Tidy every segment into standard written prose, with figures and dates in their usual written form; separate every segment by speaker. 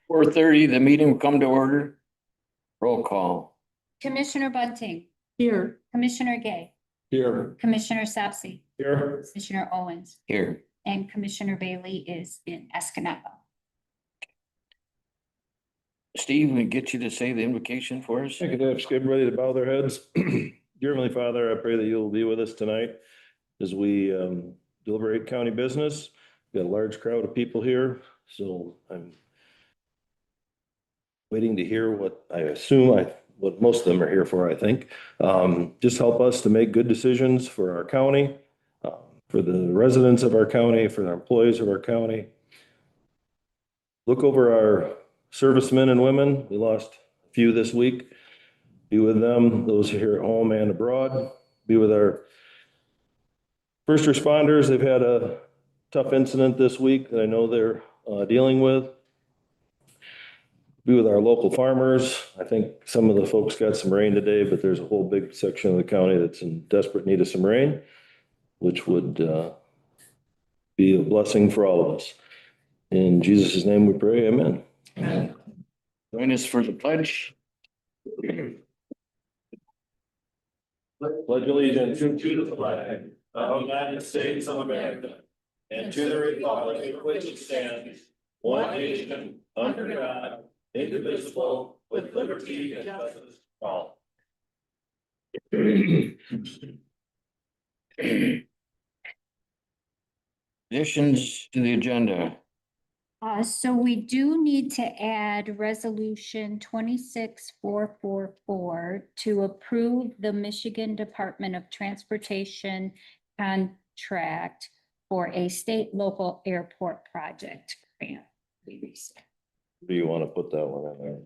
Speaker 1: 4:30, the meeting will come to order. Roll call.
Speaker 2: Commissioner Bunting,
Speaker 3: Here.
Speaker 2: Commissioner Gay,
Speaker 3: Here.
Speaker 2: Commissioner Sapsy,
Speaker 3: Here.
Speaker 2: Commissioner Owens,
Speaker 1: Here.
Speaker 2: and Commissioner Bailey is in Escanaba.
Speaker 1: Steve, we get you to say the invocation for us?
Speaker 4: I could ask everybody to bow their heads. Dear Heavenly Father, I pray that you'll be with us tonight as we deliberate county business. We've got a large crowd of people here, so I'm waiting to hear what what most of them are here for, I think. Just help us to make good decisions for our county, for the residents of our county, for the employees of our county. Look over our servicemen and women. We lost a few this week. Be with them, those here at home and abroad. Be with our first responders. They've had a tough incident this week that I know they're dealing with. Be with our local farmers. I think some of the folks got some rain today, but there's a whole big section of the county that's in desperate need of some rain, which would be a blessing for all of us. In Jesus' name we pray, amen.
Speaker 1: Amen. Join us for the pledge.
Speaker 4: Pledge allegiance to the flag of the United States of America and to the republic for which it stands, one nation, under God, indivisible, with liberty and justice for all.
Speaker 1: Additions to the agenda.
Speaker 2: So we do need to add resolution 26444 to approve the Michigan Department of Transportation contract for a state local airport project grant.
Speaker 4: Do you want to put that one in there?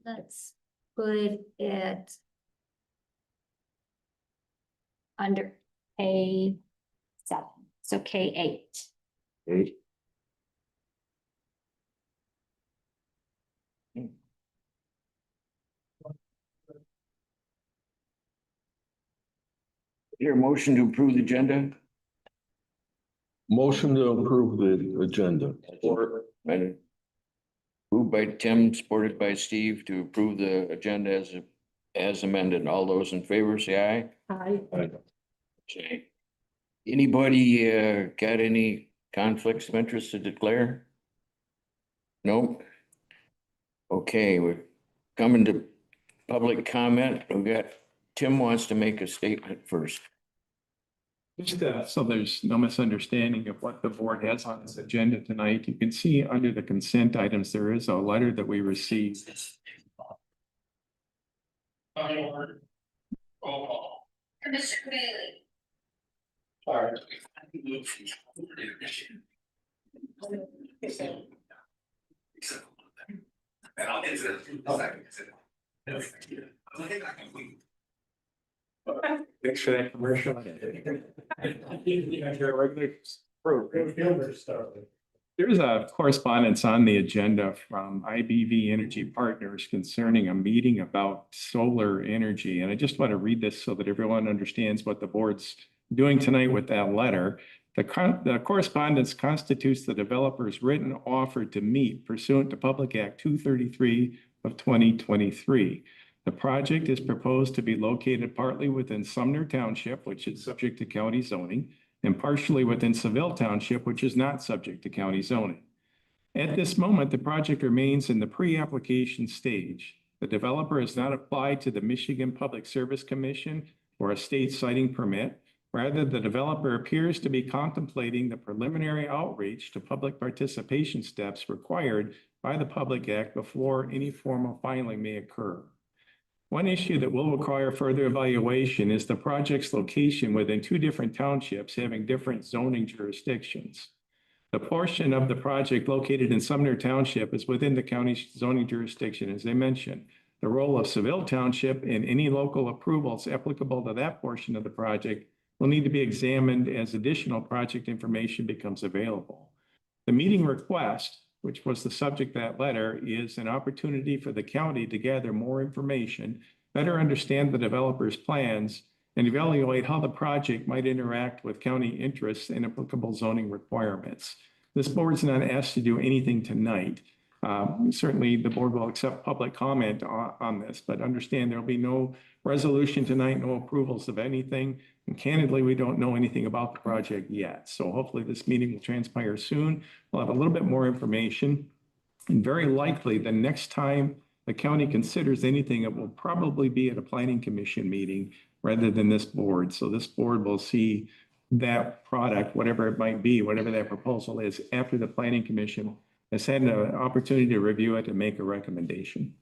Speaker 2: Let's put it under K7, so K8.
Speaker 4: Okay.
Speaker 1: Your motion to approve the agenda?
Speaker 3: Motion to approve the agenda.
Speaker 1: Moved by Tim, supported by Steve to approve the agenda as amended. All those in favor say aye.
Speaker 2: Aye.
Speaker 1: Okay. Anybody got any conflicts of interest to declare? Nope. Okay, we're coming to public comment. We got Tim wants to make a statement first.
Speaker 5: Just so there's no misunderstanding of what the board has on its agenda tonight, you can see under the consent items, there is a letter that we received.
Speaker 2: Commissioner Bailey.
Speaker 5: Thanks for that commercial. There is a correspondence on the agenda from IBV Energy Partners concerning a meeting about solar energy. And I just want to read this so that everyone understands what the board's doing tonight with that letter. The correspondence constitutes the developer's written offer to meet pursuant to Public Act 233 of 2023. The project is proposed to be located partly within Sumner Township, which is subject to county zoning, and partially within Seville Township, which is not subject to county zoning. At this moment, the project remains in the pre-application stage. The developer has not applied to the Michigan Public Service Commission for a state siting permit. Rather, the developer appears to be contemplating the preliminary outreach to public participation steps required by the Public Act before any formal filing may occur. One issue that will require further evaluation is the project's location within two different townships having different zoning jurisdictions. The portion of the project located in Sumner Township is within the county's zoning jurisdiction, as I mentioned. The role of Seville Township and any local approvals applicable to that portion of the project will need to be examined as additional project information becomes available. The meeting request, which was the subject of that letter, is an opportunity for the county to gather more information, better understand the developer's plans, and evaluate how the project might interact with county interests and applicable zoning requirements. This board's not asked to do anything tonight. Certainly, the board will accept public comment on this, but understand there'll be no resolution tonight, no approvals of anything. And candidly, we don't know anything about the project yet. So hopefully this meeting will transpire soon. We'll have a little bit more information. And very likely, the next time the county considers anything, it will probably be at a planning commission meeting rather than this board. So this board will see that product, whatever it might be, whatever that proposal is, after the planning commission has had an opportunity to review it and make a recommendation.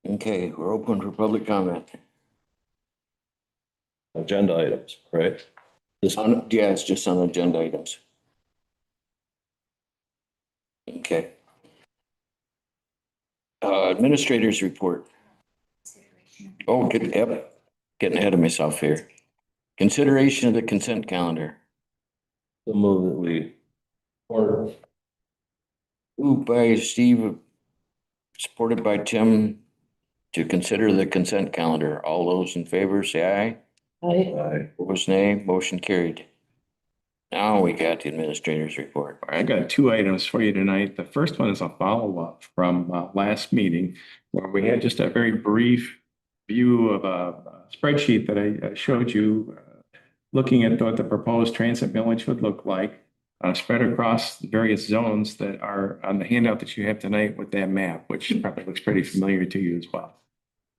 Speaker 1: Okay, we're open for public comment.
Speaker 4: Agenda items, right? This
Speaker 1: Yeah, it's just on agenda items. Okay. Administrators report. Oh, getting ahead of myself here. Consideration of the consent calendar.
Speaker 4: the move that we, or
Speaker 1: Moved by Steve, supported by Tim, to consider the consent calendar. All those in favor, say aye.
Speaker 4: I,
Speaker 1: Opposed, nay. Motion carried. Now we got the administrator's report.
Speaker 5: I got two items for you tonight. The first one is a follow-up from last meeting where we had just a very brief view of a spreadsheet that I showed you, looking at what the proposed transit millage would look like, spread across the various zones that are on the handout that you have tonight with that map, which probably looks pretty familiar to you as well.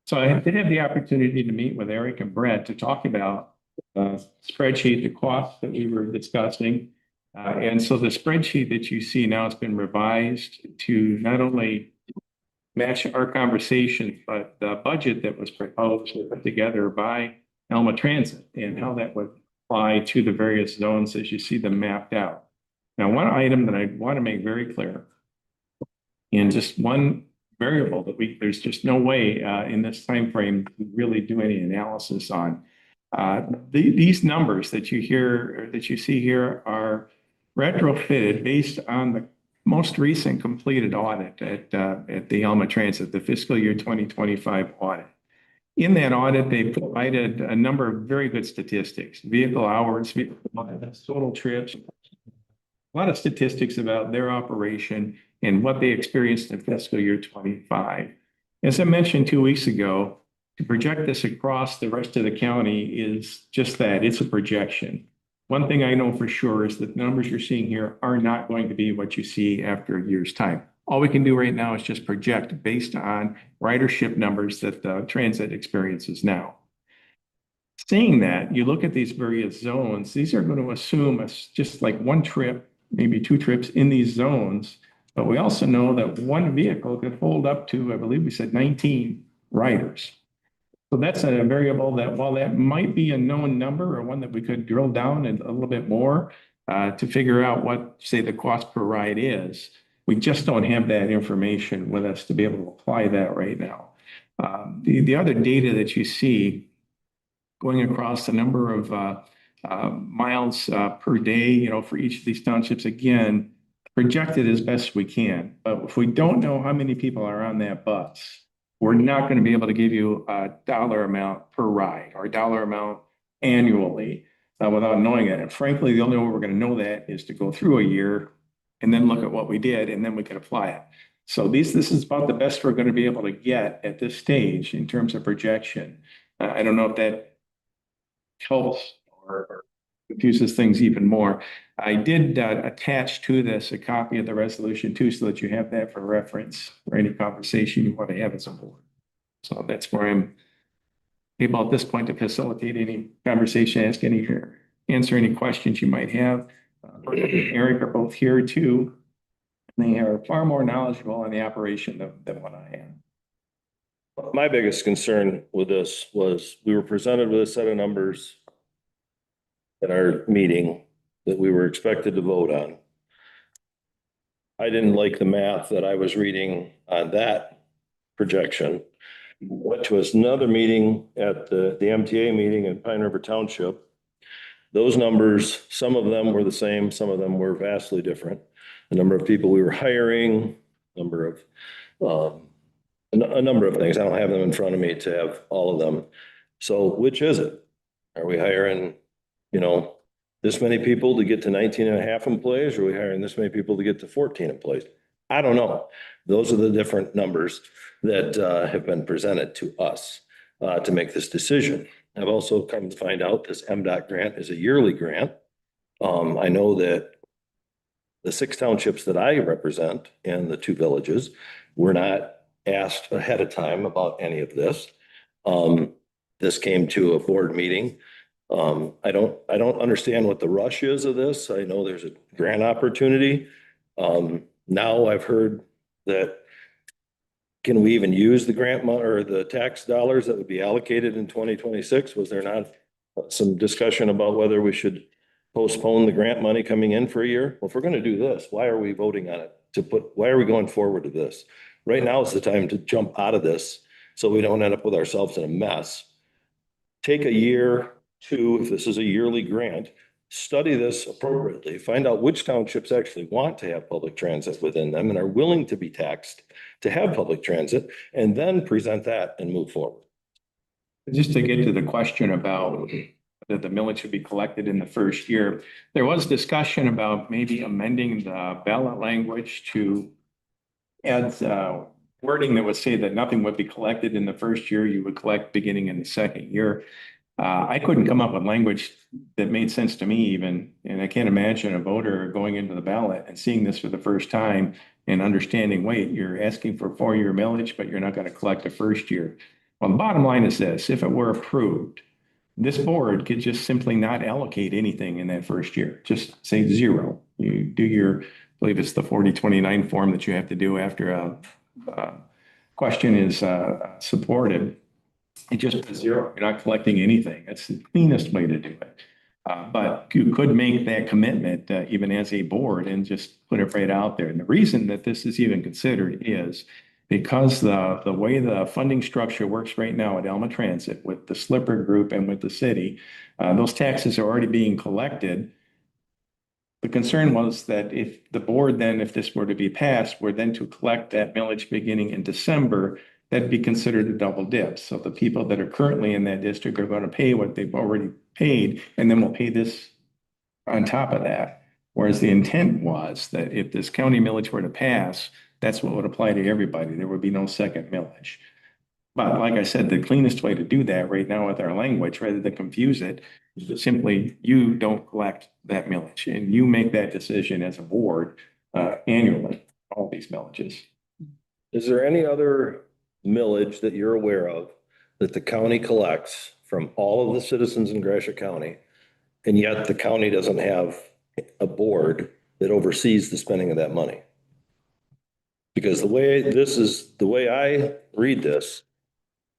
Speaker 5: So I did have the opportunity to meet with Eric and Brett to talk about spreadsheet, the costs that we were discussing. And so the spreadsheet that you see now has been revised to not only match our conversation, but the budget that was proposed and put together by Alma Transit and how that would apply to the various zones as you see them mapped out. Now, one item that I want to make very clear, and just one variable that there's just no way in this time frame to really do any analysis on. These numbers that you hear, or that you see here, are retrofitted based on the most recent completed audit at the Alma Transit, the fiscal year 2025 audit. In that audit, they provided a number of very good statistics: vehicle hours, total trips, a lot of statistics about their operation and what they experienced in fiscal year 25. As I mentioned 2 weeks ago, to project this across the rest of the county is just that, it's a projection. One thing I know for sure is that the numbers you're seeing here are not going to be what you see after a year's time. All we can do right now is just project based on ridership numbers that the transit experiences now. Saying that, you look at these various zones, these are going to assume just like one trip, maybe 2 trips in these zones. But we also know that one vehicle could hold up to, I believe we said 19 riders. So that's a variable that, while that might be a known number or one that we could drill down a little bit more to figure out what, say, the cost per ride is, we just don't have that information with us to be able to apply that right now. The other data that you see going across the number of miles per day, for each of these townships, again, projected as best we can. But if we don't know how many people are on that bus, we're not going to be able to give you a dollar amount per ride or a dollar amount annually without knowing it. And frankly, the only way we're going to know that is to go through a year and then look at what we did, and then we can apply it. So this is about the best we're going to be able to get at this stage in terms of projection. I don't know if that helps or confuses things even more. I did attach to this a copy of the resolution too, so that you have that for reference for any conversation you want to have as a board. So that's where I'm able at this point to facilitate any conversation, answer any questions you might have. Eric are both here too. They are far more knowledgeable on the operation than what I am.
Speaker 4: my biggest concern with this was we were presented with a set of numbers at our meeting that we were expected to vote on. I didn't like the math that I was reading on that projection. Went to another meeting at the MTA meeting in Pine River Township. Those numbers, some of them were the same, some of them were vastly different. The number of people we were hiring, number of a number of things. I don't have them in front of me to have all of them. So which is it? Are we hiring, this many people to get to 19 and a half employees? Or are we hiring this many people to get to 14 employees? I don't know. Those are the different numbers that have been presented to us to make this decision. I've also come to find out this MDOT grant is a yearly grant. I know that the 6 townships that I represent and the 2 villages were not asked ahead of time about any of this. This came to a board meeting. I don't understand what the rush is of this. I know there's a grant opportunity. Now I've heard that, can we even use the grant money or the tax dollars that would be allocated in 2026? Was there not some discussion about whether we should postpone the grant money coming in for a year? Well, if we're going to do this, why are we voting on it? Why are we going forward to this? Right now is the time to jump out of this so we don't end up with ourselves in a mess. Take a year, 2, if this is a yearly grant, study this appropriately, find out which townships actually want to have public transit within them and are willing to be taxed to have public transit, and then present that and move forward.
Speaker 5: Just to get to the question about that the millage should be collected in the first year, there was discussion about maybe amending the ballot language to add wording that would say that nothing would be collected in the first year, you would collect beginning in the second year. I couldn't come up with language that made sense to me even, and I can't imagine a voter going into the ballot and seeing this for the first time and understanding, wait, you're asking for 4-year millage, but you're not going to collect the first year. Well, the bottom line is this: if it were approved, this board could just simply not allocate anything in that first year. Just say 0. You do your, I believe it's the 4029 form that you have to do after a question is supported. It just puts 0. You're not collecting anything. That's the cleanest way to do it. But you could make that commitment even as a board and just put it right out there. And the reason that this is even considered is because the way the funding structure works right now at Alma Transit with the Slipper Group and with the city, those taxes are already being collected. The concern was that if the board then, if this were to be passed, were then to collect that millage beginning in December, that'd be considered a double dip. So the people that are currently in that district are going to pay what they've already paid, and then we'll pay this on top of that. Whereas the intent was that if this county millage were to pass, that's what would apply to everybody. There would be no second millage. But like I said, the cleanest way to do that right now with our language, rather than confuse it, is to simply, you don't collect that millage and you make that decision as a board annually, all these millages.
Speaker 4: Is there any other millage that you're aware of that the county collects from all of the citizens in Gratiot County, and yet the county doesn't have a board that oversees the spending of that money? Because the way I read this,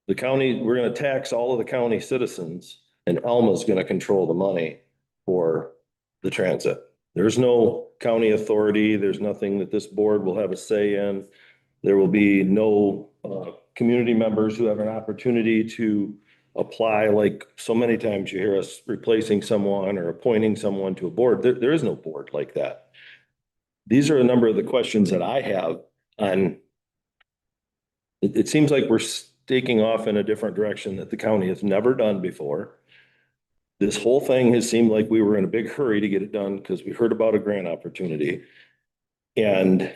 Speaker 4: the county, we're going to tax all of the county citizens, and Alma's going to control the money for the transit. There's no county authority. There's nothing that this board will have a say in. There will be no community members who have an opportunity to apply, like so many times you hear us replacing someone or appointing someone to a board. There is no board like that. These are a number of the questions that I have on. It seems like we're taking off in a different direction that the county has never done before. This whole thing has seemed like we were in a big hurry to get it done because we heard about a grant opportunity. And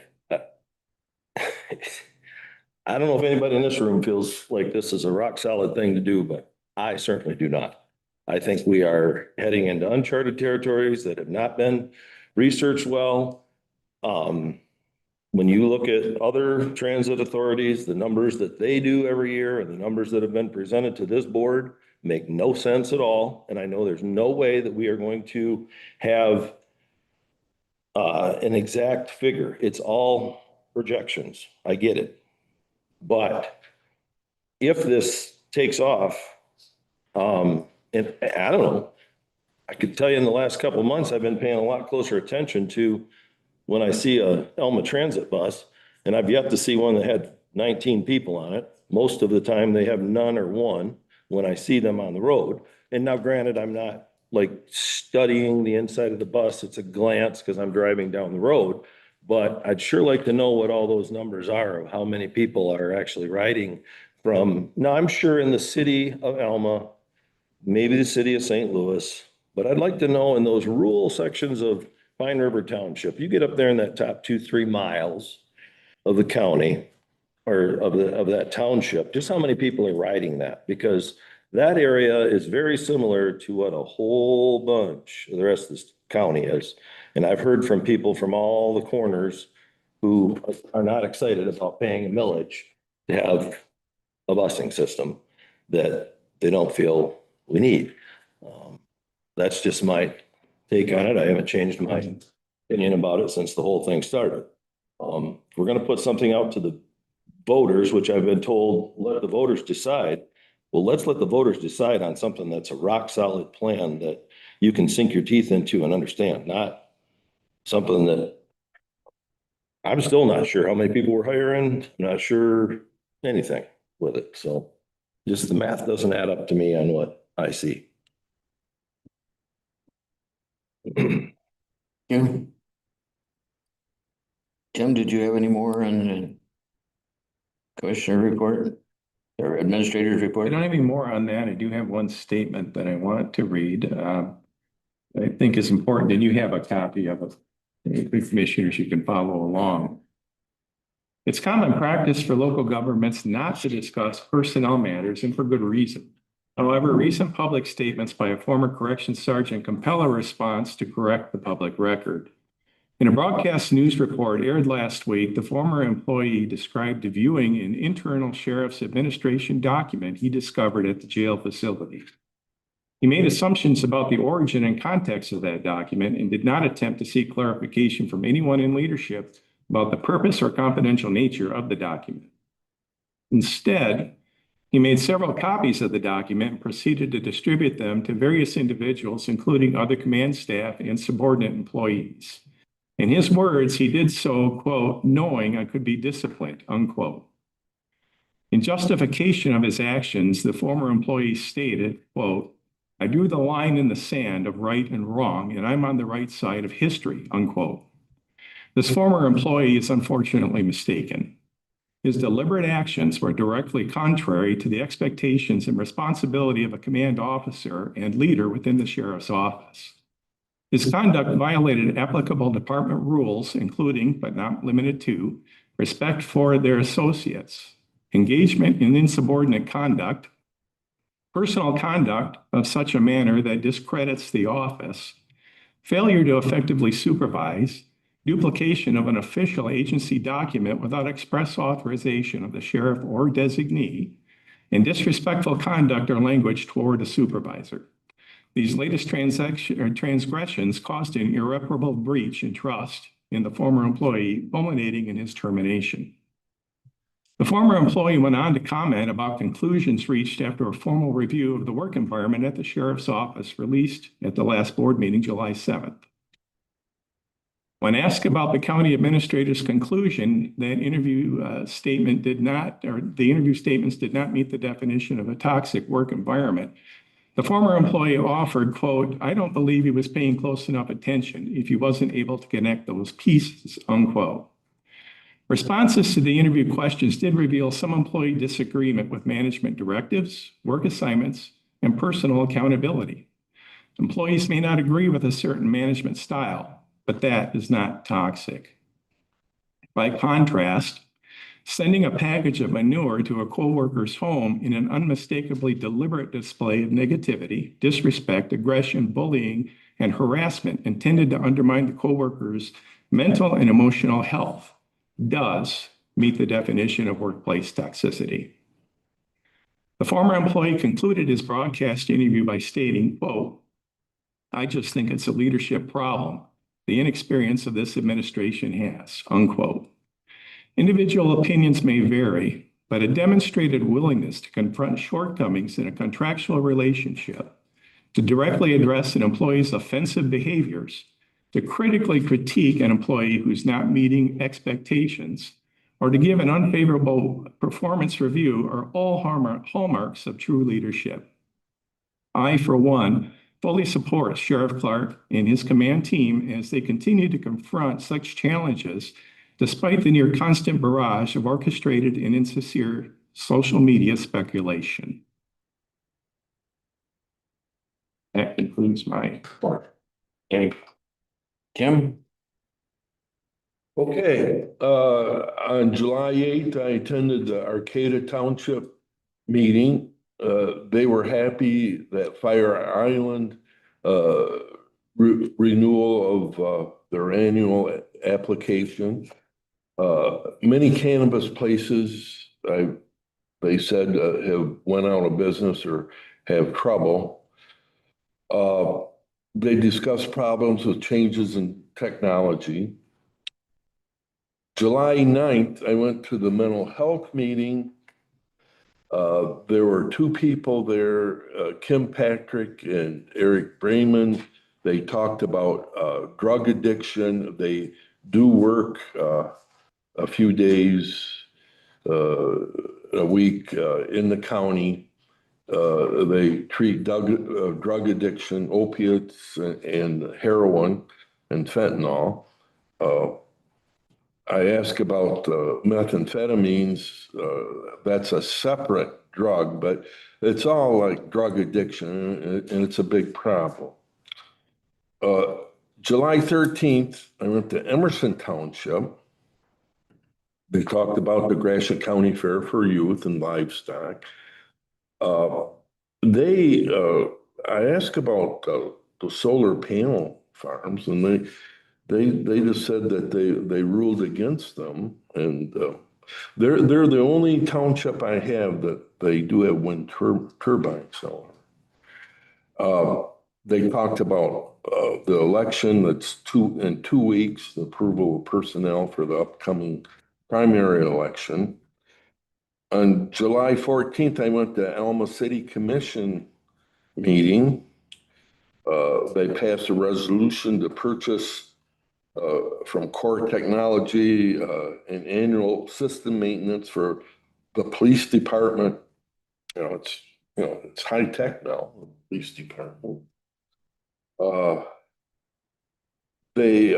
Speaker 4: I don't know if anybody in this room feels like this is a rock solid thing to do, but I certainly do not. I think we are heading into uncharted territories that have not been researched well. When you look at other transit authorities, the numbers that they do every year and the numbers that have been presented to this board make no sense at all. And I know there's no way that we are going to have an exact figure. It's all projections. I get it. But if this takes off, and I don't know, I could tell you in the last couple of months, I've been paying a lot closer attention to when I see a Alma Transit bus, and I've yet to see one that had 19 people on it. Most of the time they have none or one when I see them on the road. And now granted, I'm not like studying the inside of the bus. It's a glance because I'm driving down the road, but I'd sure like to know what all those numbers are of how many people are actually riding from. Now I'm sure in the city of Alma, maybe the city of St. Louis, But I'd like to know in those rural sections of Pine River Township, you get up there in that top 2, 3 miles of the county or of that township, just how many people are riding that? Because that area is very similar to what a whole bunch of the rest of this county is. And I've heard from people from all the corners who are not excited about paying a millage to have a busing system that they don't feel we need. That's just my take on it. I haven't changed my opinion about it since the whole thing started. We're gonna put something out to the voters, which I've been told, let the voters decide. Well, let's let the voters decide on something that's a rock solid plan that you can sink your teeth into and understand, not something that I'm still not sure how many people we're hiring, not sure anything with it. So just the math doesn't add up to me on what I see.
Speaker 1: Tim? Tim, did you have any more on the commissioner report or administrator's
Speaker 5: I
Speaker 1: report?
Speaker 5: don't have any more on that. I do have one statement that I want to read. I think is important, and you have a copy of it. Commissioners, you can follow along. It's common practice for local governments not to discuss personnel matters, and for good reason. However, recent public statements by a former corrections sergeant compel a response to correct the public record. In a broadcast news report aired last week, the former employee described viewing an internal sheriff's administration document he discovered at the jail facility. He made assumptions about the origin and context of that document and did not attempt to seek clarification from anyone in leadership about the purpose or confidential nature of the document. Instead, he made several copies of the document and proceeded to distribute them to various individuals, including other command staff and subordinate employees. In his words, he did so, quote, knowing I could be disciplined, unquote. In justification of his actions, the former employee stated, quote, I drew the line in the sand of right and wrong, and I'm on the right side of history, unquote. This former employee is unfortunately mistaken. His deliberate actions were directly contrary to the expectations and responsibility of a command officer and leader within the sheriff's office. His conduct violated applicable department rules, including, but not limited to, respect for their associates, engagement in insubordinate conduct, personal conduct of such a manner that discredits the office, failure to effectively supervise, duplication of an official agency document without express authorization of the sheriff or designee, and disrespectful conduct or language toward a supervisor. These latest transgressions caused an irreparable breach in trust in the former employee, culminating in his termination. The former employee went on to comment about conclusions reached after a formal review of the work environment at the sheriff's office released at the last board meeting, July 7th. When asked about the county administrator's conclusion that the interview statements did not meet the definition of a toxic work environment, the former employee offered, quote, I don't believe he was paying close enough attention if he wasn't able to connect those pieces, unquote. Responses to the interview questions did reveal some employee disagreement with management directives, work assignments, and personal accountability. Employees may not agree with a certain management style, but that is not toxic. By contrast, sending a package of manure to a coworker's home in an unmistakably deliberate display of negativity, disrespect, aggression, bullying, and harassment intended to undermine the coworker's mental and emotional health does meet the definition of workplace toxicity. The former employee concluded his broadcast interview by stating, quote, I just think it's a leadership problem the inexperience of this administration has, unquote. Individual opinions may vary, but a demonstrated willingness to confront shortcomings in a contractual relationship, to directly address an employee's offensive behaviors, to critically critique an employee who's not meeting expectations, or to give an unfavorable performance review are all hallmarks of true leadership. I, for one, fully support Sheriff Clark and his command team as they continue to confront such challenges despite the near constant barrage of orchestrated and insincere social media speculation. That concludes concludes my report.
Speaker 1: Okay. Kim?
Speaker 3: Okay, on July 8th, I attended the Arcata Township meeting. They were happy that Fire Island renewal of their annual application. Many cannabis places, they said, have went out of business or have trouble. They discussed problems with changes in technology. July 9th, I went to the mental health meeting. There were two people there, Kim Patrick and Eric Brayman. They talked about drug addiction. They do work a few days a week in the county. They treat drug addiction, opiates, and heroin and fentanyl. I asked about methamphetamines. That's a separate drug, but it's all like drug addiction, and it's a big problem. July 13th, I went to Emerson Township. They talked about the Gratiot County Fair for Youth and Livestock. I asked about the solar panel farms, and they just said that they ruled against them, and they're the only township I have that they do have wind turbines on. They talked about the election that's in 2 weeks, the approval of personnel for the upcoming primary election. On July 14th, I went to Alma City Commission meeting. They passed a resolution to purchase from Core Technology an annual system maintenance for the police department. It's high tech now, the police department. They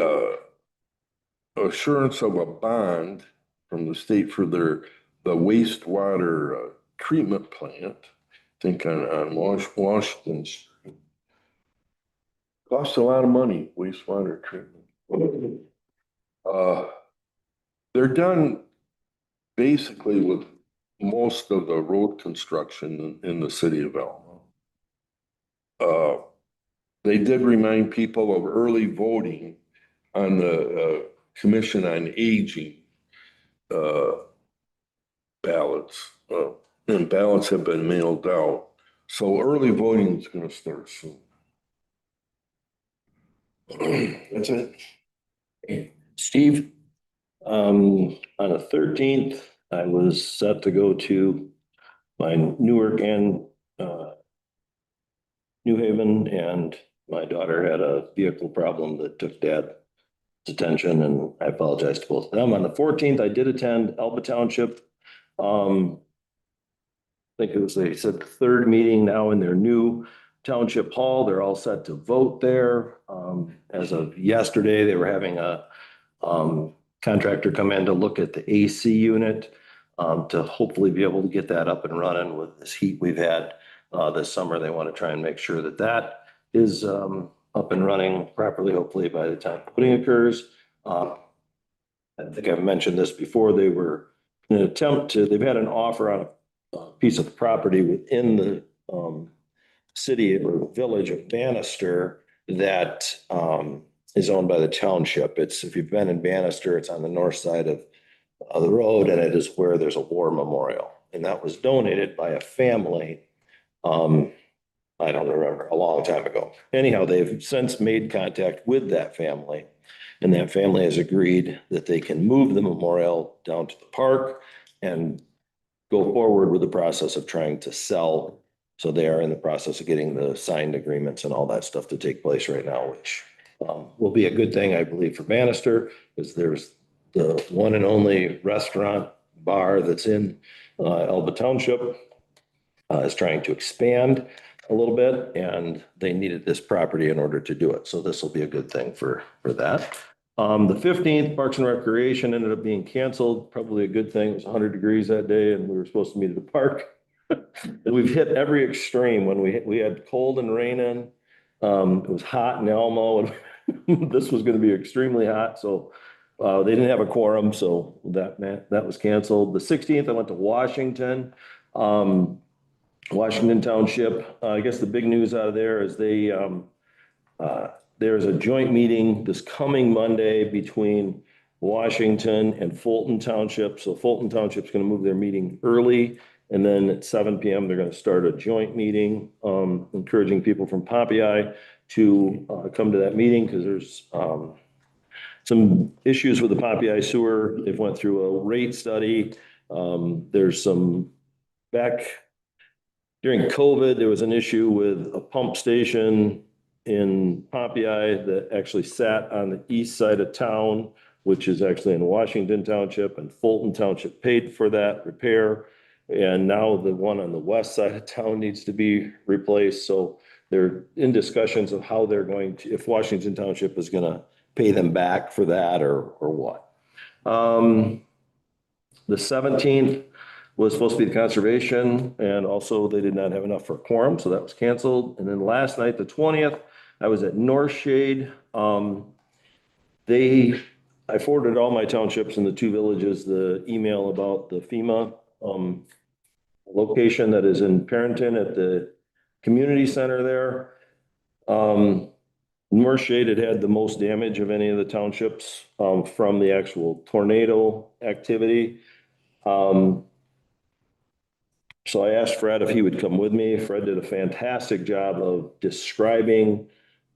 Speaker 3: assurance of a bond from the state for the wastewater treatment plant. I think on Washington Street. Costs a lot of money, wastewater treatment. They're done basically with most of the road construction in the city of Alma. They did remind people of early voting on the Commission on Aging ballots. And ballots have been mailed out. So early voting is going to start soon. That's it.
Speaker 1: Steve?
Speaker 4: On the 13th, I was set to go to my Newark and New Haven, and my daughter had a vehicle problem that took Dad's attention, and I apologize to both of them. On the 14th, I did attend Alba Township. I think it was, they said, the third meeting now in their new township hall. They're all set to vote there. As of yesterday, they were having a contractor come in to look at the AC unit to hopefully be able to get that up and running with this heat we've had this summer. They want to try and make sure that that is up and running properly, hopefully by the time voting occurs. I think I've mentioned this before. They were in an attempt to, they've had an offer on a piece of property within the city or village of Bannister that is owned by the township. It's, if you've been in Bannister, it's on the north side of the road, and it is where there's a war memorial. And that was donated by a family. I don't remember, a long time ago. Anyhow, they've since made contact with that family, and that family has agreed that they can move the memorial down to the park and go forward with the process of trying to sell. So they are in the process of getting the signed agreements and all that stuff to take place right now, which will be a good thing, I believe, for Bannister, because there's the one and only restaurant bar that's in Alba Township is trying to expand a little bit, and they needed this property in order to do it. So this will be a good thing for that. The 15th, Parks and Recreation ended up being canceled. Probably a good thing. It was 100 degrees that day, and we were supposed to meet at the park. And we've hit every extreme when we had cold and rain in. It was hot in Elmo and this was going to be extremely hot. So they didn't have a quorum, so that was canceled. The 16th, I went to Washington. Washington Township, I guess the big news out of there is there's a joint meeting this coming Monday between Washington and Fulton Township. So Fulton Township's going to move their meeting early. And then at 7 p.m., they're going to start a joint meeting, encouraging people from Popeye to come to that meeting because there's some issues with the Popeye sewer. They've went through a rate study. There's some back during COVID, there was an issue with a pump station in Popeye that actually sat on the east side of town, which is actually in Washington Township, and Fulton Township paid for that repair. And now the one on the west side of town needs to be replaced. So they're in discussions of how they're going to, if Washington Township is going to pay them back for that or what. The 17th was supposed to be the conservation, and also they did not have enough for a quorum, so that was canceled. And then last night, the 20th, I was at North Shade. I forwarded all my townships in the two villages the email about the FEMA location that is in Perrington at the community center there. North Shade had the most damage of any of the townships from the actual tornado activity. So I asked Fred if he would come with me. Fred did a fantastic job of describing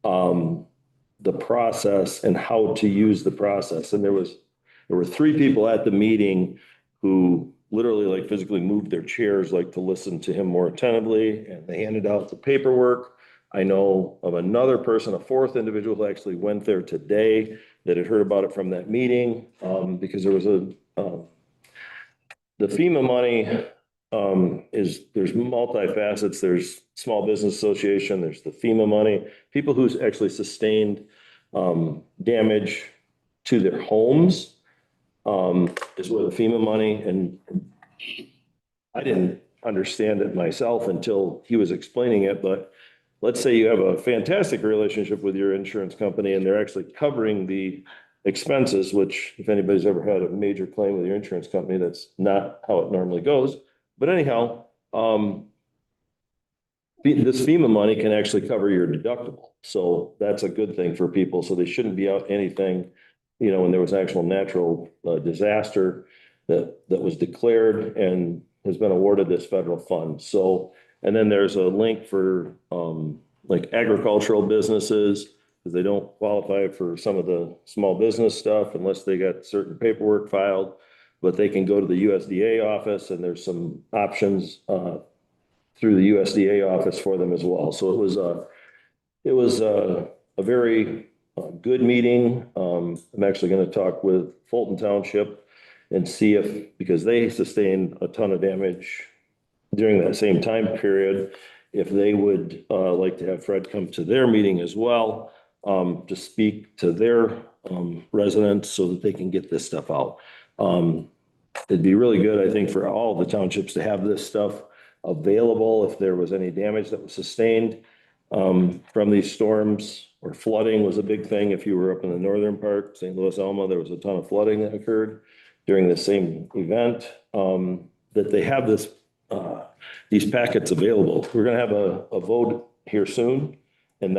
Speaker 4: the process and how to use the process. And there were three people at the meeting who literally like physically moved their chairs like to listen to him more attentively, and they handed out the paperwork. I know of another person, a fourth individual who actually went there today that had heard about it from that meeting because there was the FEMA money there's multi-facets. There's Small Business Association, there's the FEMA money, people who's actually sustained damage to their homes is where the FEMA money, and I didn't understand it myself until he was explaining it, but let's say you have a fantastic relationship with your insurance company and they're actually covering the expenses, which if anybody's ever had a major claim with your insurance company, that's not how it normally goes. But anyhow, this FEMA money can actually cover your deductible. So that's a good thing for people. So they shouldn't be out anything, when there was actual natural disaster that was declared and has been awarded this federal fund. So, and then there's a link for like agricultural businesses because they don't qualify for some of the small business stuff unless they got certain paperwork filed. But they can go to the USDA office, and there's some options through the USDA office for them as well. So it was a very good meeting. I'm actually going to talk with Fulton Township and see if, because they sustained a ton of damage during that same time period, if they would like to have Fred come to their meeting as well to speak to their residents so that they can get this stuff out. It'd be really good, I think, for all the townships to have this stuff available if there was any damage that was sustained from these storms, or flooding was a big thing. If you were up in the northern part, St. Louis, Elma, there was a ton of flooding that occurred during the same event, that they have these packets available. We're going to have a vote here soon. And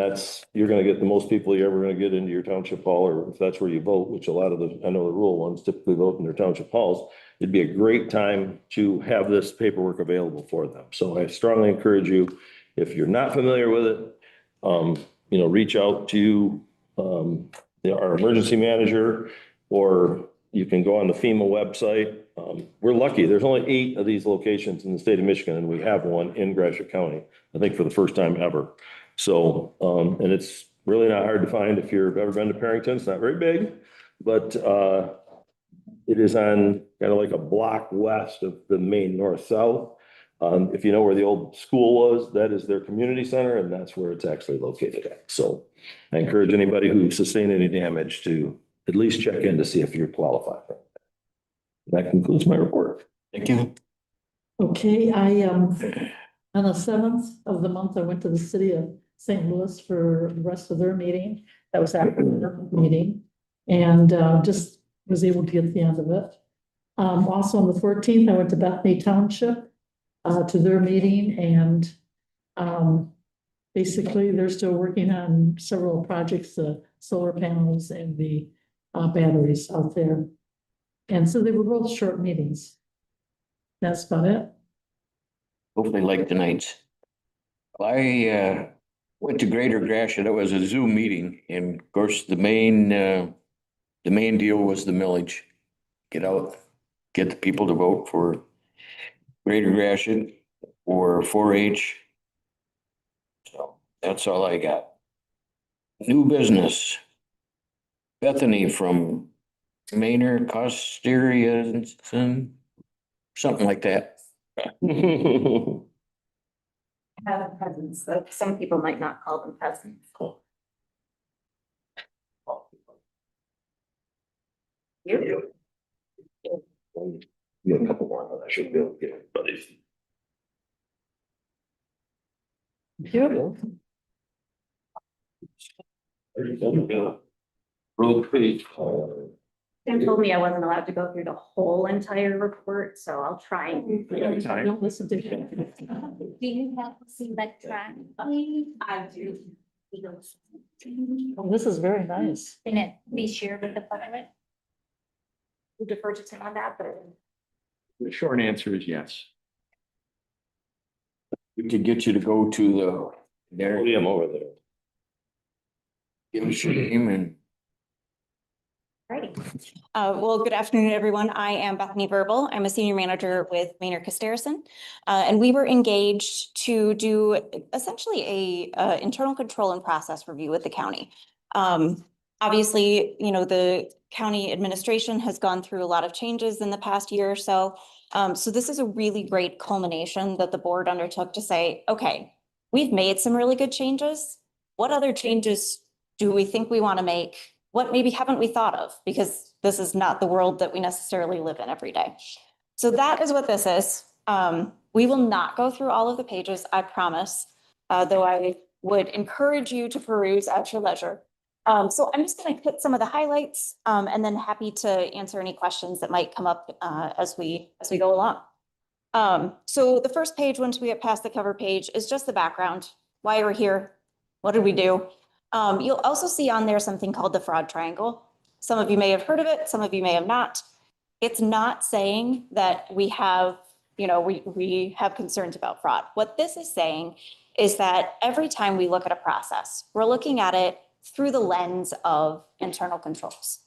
Speaker 4: you're going to get the most people you're ever going to get into your township hall, or if that's where you vote, which a lot of I know the rural ones typically vote in their township halls. It'd be a great time to have this paperwork available for them. So I strongly encourage you, if you're not familiar with it, reach out to our emergency manager, or you can go on the FEMA website. We're lucky. There's only 8 of these locations in the state of Michigan, and we have one in Gratiot County, I think for the first time ever. So, and it's really not hard to find if you've ever been to Perrington. It's not very big, but it is on kind of like a block west of the main north-south. If you know where the old school was, that is their community center, and that's where it's actually located at. So I encourage anybody who sustained any damage to at least check in to see if you're qualified. That concludes my report.
Speaker 1: Thank you.
Speaker 6: Okay, on the 7th of the month, I went to the city of St. Louis for the rest of their meeting. That was after their meeting. And just was able to get to the end of it. Also on the 14th, I went to Bethany Township to their meeting, and basically they're still working on several projects, the solar panels and the batteries out there. And so they were both short meetings. That's about it.
Speaker 1: Hopefully like tonight's. I went to Greater Gratiot. It was a Zoom meeting, and of course, the main deal was the millage. Get out, get the people to vote for Greater Gratiot or 4-H. So that's all I got. New business. Bethany from Maynard Costerian, something like that.
Speaker 7: Have peasants, so some people might not call them peasants. You?
Speaker 4: Yeah, a couple more, I should be able to get it, but if.
Speaker 6: Beautiful.
Speaker 3: Roll page.
Speaker 7: Tim told me I wasn't allowed to go through the whole entire report, so I'll try and.
Speaker 6: Don't listen to him.
Speaker 2: Do you have to see electronically?
Speaker 7: I do.
Speaker 6: Oh, this is very nice.
Speaker 2: Can it be shared with the public?
Speaker 7: We defer to Tim on that, but.
Speaker 5: The short answer is yes.
Speaker 1: We could get you to go to the, there,
Speaker 4: Podium over there.
Speaker 1: give us your name and
Speaker 7: Righty.
Speaker 8: Well, good afternoon, everyone. I am Bethany Verbal. I'm a senior manager with Maynard Costerian. And we were engaged to do essentially a internal control and process review with the county. Obviously, the county administration has gone through a lot of changes in the past year or so. So this is a really great culmination that the board undertook to say, okay, we've made some really good changes. What other changes do we think we want to make? What maybe haven't we thought of? Because this is not the world that we necessarily live in every day. So that is what this is. We will not go through all of the pages, I promise, though I would encourage you to peruse at your leisure. So I'm just going to hit some of the highlights and then happy to answer any questions that might come up as we go along. So the first page, once we get past the cover page, is just the background. Why we're here? What did we do? You'll also see on there something called the fraud triangle. Some of you may have heard of it, some of you may have not. It's not saying that we have, we have concerns about fraud. What this is saying is that every time we look at a process, we're looking at it through the lens of internal controls.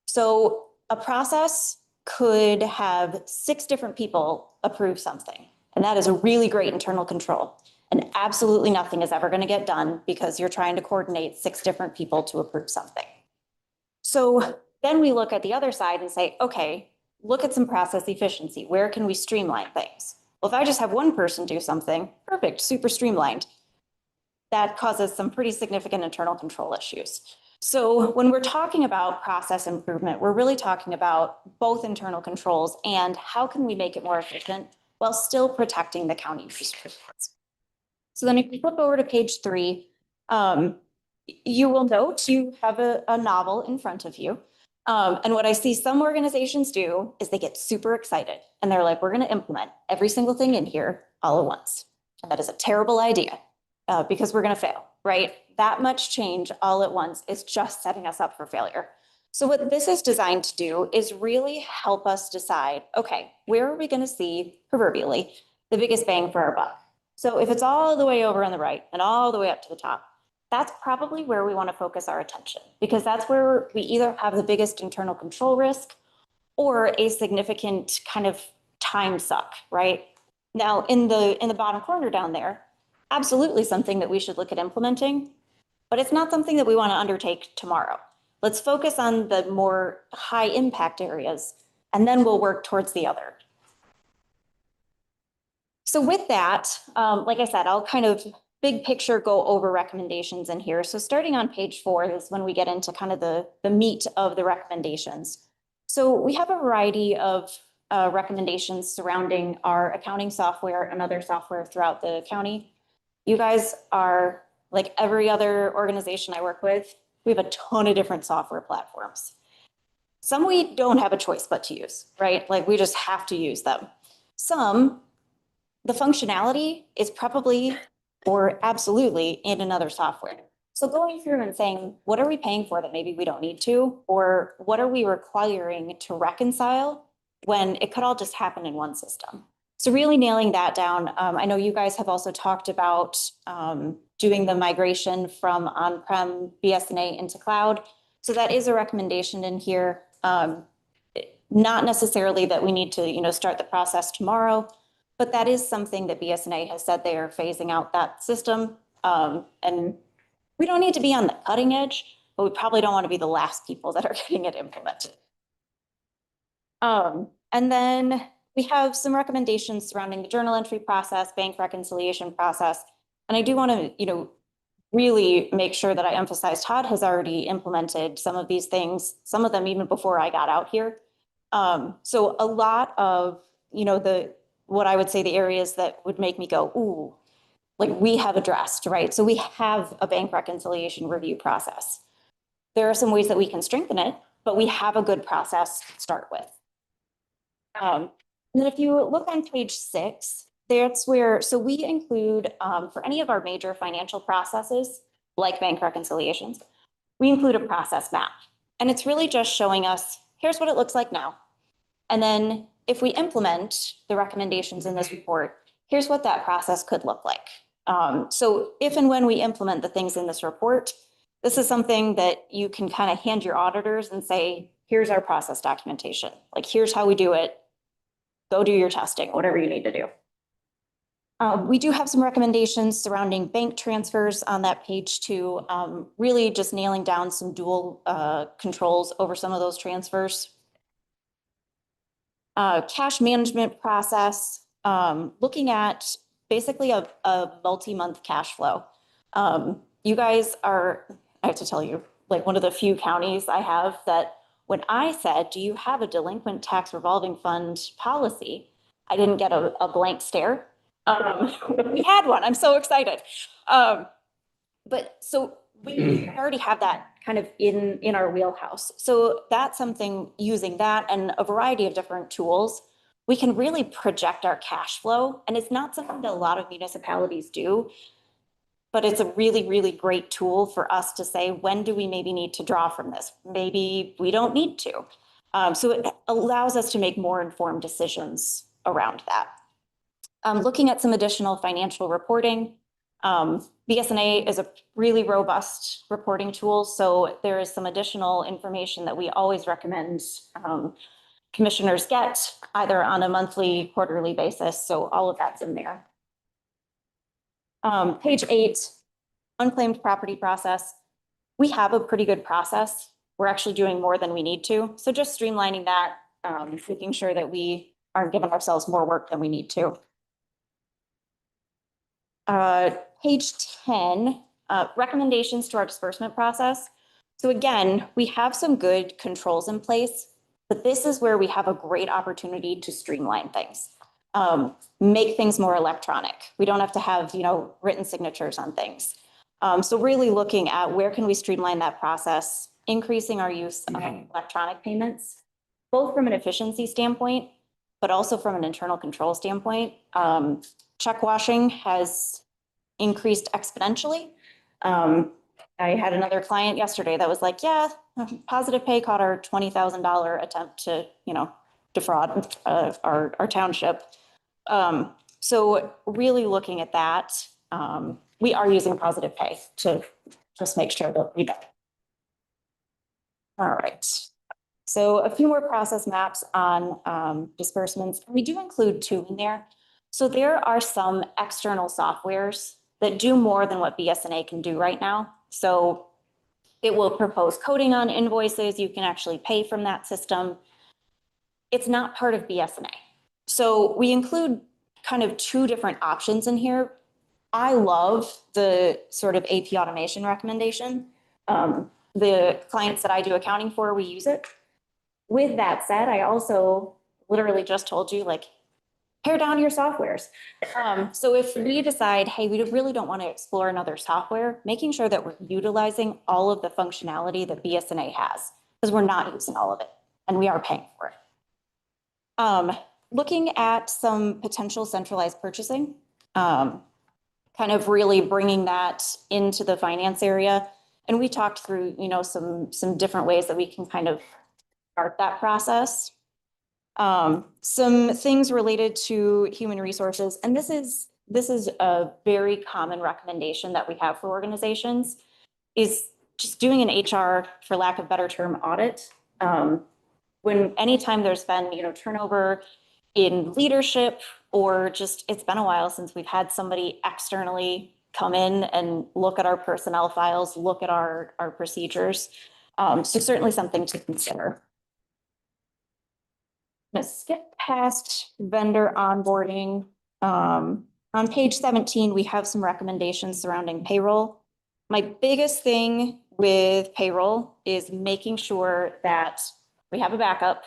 Speaker 8: So a process could have 6 different people approve something, and that is a really great internal control. And absolutely nothing is ever going to get done because you're trying to coordinate 6 different people to approve something. So then we look at the other side and say, okay, look at some process efficiency. Where can we streamline things? Well, if I just have one person do something, perfect, super streamlined. That causes some pretty significant internal control issues. So when we're talking about process improvement, we're really talking about both internal controls and how can we make it more efficient while still protecting the county resources. So then if you flip over to page 3, you will note you have a novel in front of you. And what I see some organizations do is they get super excited and they're like, we're going to implement every single thing in here all at once. And that is a terrible idea because we're going to fail, right? That much change all at once is just setting us up for failure. So what this is designed to do is really help us decide, okay, where are we going to see proverbially the biggest bang for our buck? So if it's all the way over on the right and all the way up to the top, that's probably where we want to focus our attention because that's where we either have the biggest internal control risk or a significant kind of time suck, right? Now in the bottom corner down there, absolutely something that we should look at implementing, but it's not something that we want to undertake tomorrow. Let's focus on the more high impact areas and then we'll work towards the other. So with that, like I said, I'll kind of big picture go over recommendations in here. So starting on page 4 is when we get into kind of the meat of the recommendations. So we have a variety of recommendations surrounding our accounting software and other software throughout the county. You guys are like every other organization I work with, we have a ton of different software platforms. Some we don't have a choice but to use, right? Like we just have to use them. Some, the functionality is probably or absolutely in another software. So going through and saying, what are we paying for that maybe we don't need to? Or what are we requiring to reconcile when it could all just happen in one system? So really nailing that down. I know you guys have also talked about doing the migration from on-prem BSNA into cloud. So that is a recommendation in here. Not necessarily that we need to, start the process tomorrow, but that is something that BSNA has said they are phasing out that system. And we don't need to be on the cutting edge, but we probably don't want to be the last people that are getting it implemented. And then we have some recommendations surrounding the journal entry process, bank reconciliation process. And I do want to, really make sure that I emphasize Todd has already implemented some of these things, some of them even before I got out here. So a lot of, what I would say the areas that would make me go, ooh, like we have addressed, right? So we have a bank reconciliation review process. There are some ways that we can strengthen it, but we have a good process to start with. And then if you look on page 6, that's where, so we include, for any of our major financial processes, like bank reconciliations, we include a process map. And it's really just showing us, here's what it looks like now. And then if we implement the recommendations in this report, here's what that process could look like. So if and when we implement the things in this report, this is something that you can kind of hand your auditors and say, here's our process documentation. Like, here's how we do it. Go do your testing, whatever you need to do. We do have some recommendations surrounding bank transfers on that page too. Really just nailing down some dual controls over some of those transfers. Cash management process, looking at basically a multi-month cash flow. You guys are, I have to tell you, like one of the few counties I have that when I said, do you have a delinquent tax revolving fund policy? I didn't get a blank stare. We had one, I'm so excited. But so we already have that kind of in our wheelhouse. So that's something, using that and a variety of different tools, we can really project our cash flow. And it's not something that a lot of municipalities do, but it's a really, really great tool for us to say, when do we maybe need to draw from this? Maybe we don't need to. So it allows us to make more informed decisions around that. Looking at some additional financial reporting, BSNA is a really robust reporting tool, so there is some additional information that we always recommend commissioners get either on a monthly, quarterly basis, so all of that's in there. Page 8, unclaimed property process. We have a pretty good process. We're actually doing more than we need to, so just streamlining that, making sure that we aren't giving ourselves more work than we need to. Page 10, recommendations to our disbursement process. So again, we have some good controls in place, but this is where we have a great opportunity to streamline things, make things more electronic. We don't have to have, written signatures on things. So really looking at where can we streamline that process, increasing our use of electronic payments, both from an efficiency standpoint, but also from an internal control standpoint. Check washing has increased exponentially. I had another client yesterday that was like, yeah, Positive Pay caught our $20,000 attempt to, defraud our township. So really looking at that, we are using Positive Pay to just make sure that we know. All right. So a few more process maps on disbursements. We do include 2 in there. So there are some external softwares that do more than what BSNA can do right now. So it will propose coding on invoices. You can actually pay from that system. It's not part of BSNA. So we include kind of 2 different options in here. I love the sort of AP automation recommendation. The clients that I do accounting for, we use it. With that said, I also literally just told you, like, pare down your softwares. So if we decide, hey, we really don't want to explore another software, making sure that we're utilizing all of the functionality that BSNA has, because we're not using all of it and we are paying for it. Looking at some potential centralized purchasing, kind of really bringing that into the finance area. And we talked through, some different ways that we can kind of start that process. Some things related to human resources, and this is a very common recommendation that we have for organizations, is just doing an HR, for lack of better term, audit. Anytime there's been, turnover in leadership, or just, it's been a while since we've had somebody externally come in and look at our personnel files, look at our procedures. So certainly something to consider. Let's skip past vendor onboarding. On page 17, we have some recommendations surrounding payroll. My biggest thing with payroll is making sure that we have a backup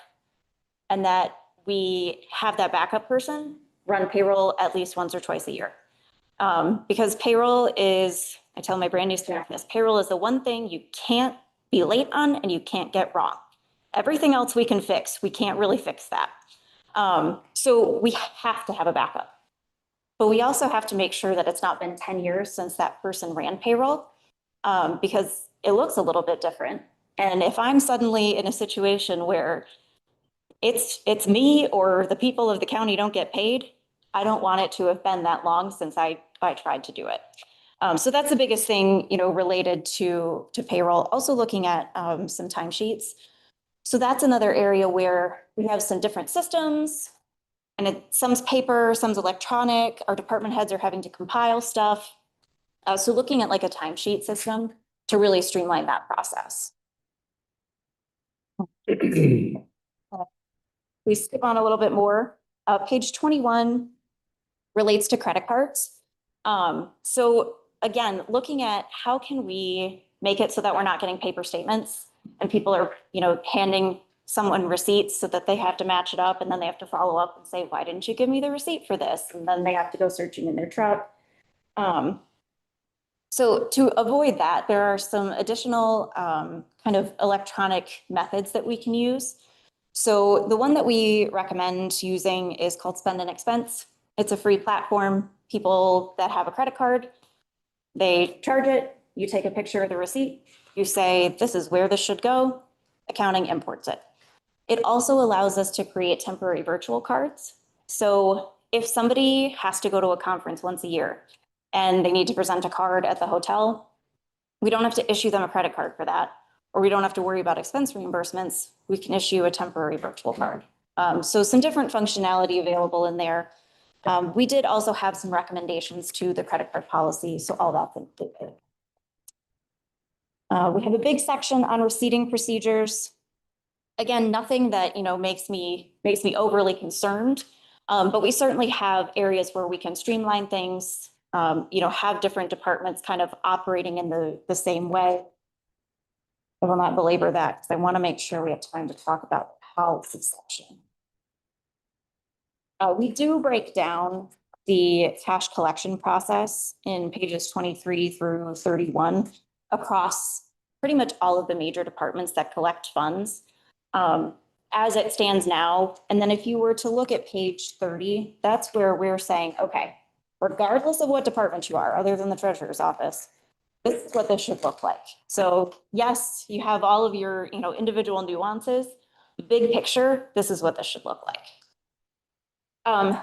Speaker 8: and that we have that backup person run payroll at least once or twice a year. Because payroll is, I tell my brand new staff this, payroll is the one thing you can't be late on and you can't get wrong. Everything else we can fix. We can't really fix that. So we have to have a backup. But we also have to make sure that it's not been 10 years since that person ran payroll, because it looks a little bit different. And if I'm suddenly in a situation where it's me or the people of the county don't get paid, I don't want it to have been that long since I tried to do it. So that's the biggest thing, related to payroll. Also looking at some timesheets. So that's another area where we have some different systems, and some's paper, some's electronic. Our department heads are having to compile stuff. So looking at like a timesheet system to really streamline that process. We skip on a little bit more. Page 21 relates to credit cards. So again, looking at how can we make it so that we're not getting paper statements and people are, handing someone receipts so that they have to match it up, and then they have to follow up and say, why didn't you give me the receipt for this? And then they have to go searching in their truck. So to avoid that, there are some additional kind of electronic methods that we can use. So the one that we recommend using is called Spend and Expense. It's a free platform. People that have a credit card, they charge it, you take a picture of the receipt, you say, this is where this should go, accounting imports it. It also allows us to create temporary virtual cards. So if somebody has to go to a conference once a year and they need to present a card at the hotel, we don't have to issue them a credit card for that, or we don't have to worry about expense reimbursements. We can issue a temporary virtual card. So some different functionality available in there. We did also have some recommendations to the credit card policy, so all that's included. We have a big section on receipting procedures. Again, nothing that makes me overly concerned, but we certainly have areas where we can streamline things. Have different departments kind of operating in the same way. I will not belabor that because I want to make sure we have time to talk about the policy section. We do break down the cash collection process in pages 23 through 31 across pretty much all of the major departments that collect funds as it stands now. And then if you were to look at page 30, that's where we're saying, okay, regardless of what department you are, other than the treasurer's office, this is what this should look like. So yes, you have all of your individual nuances. Big picture, this is what this should look like.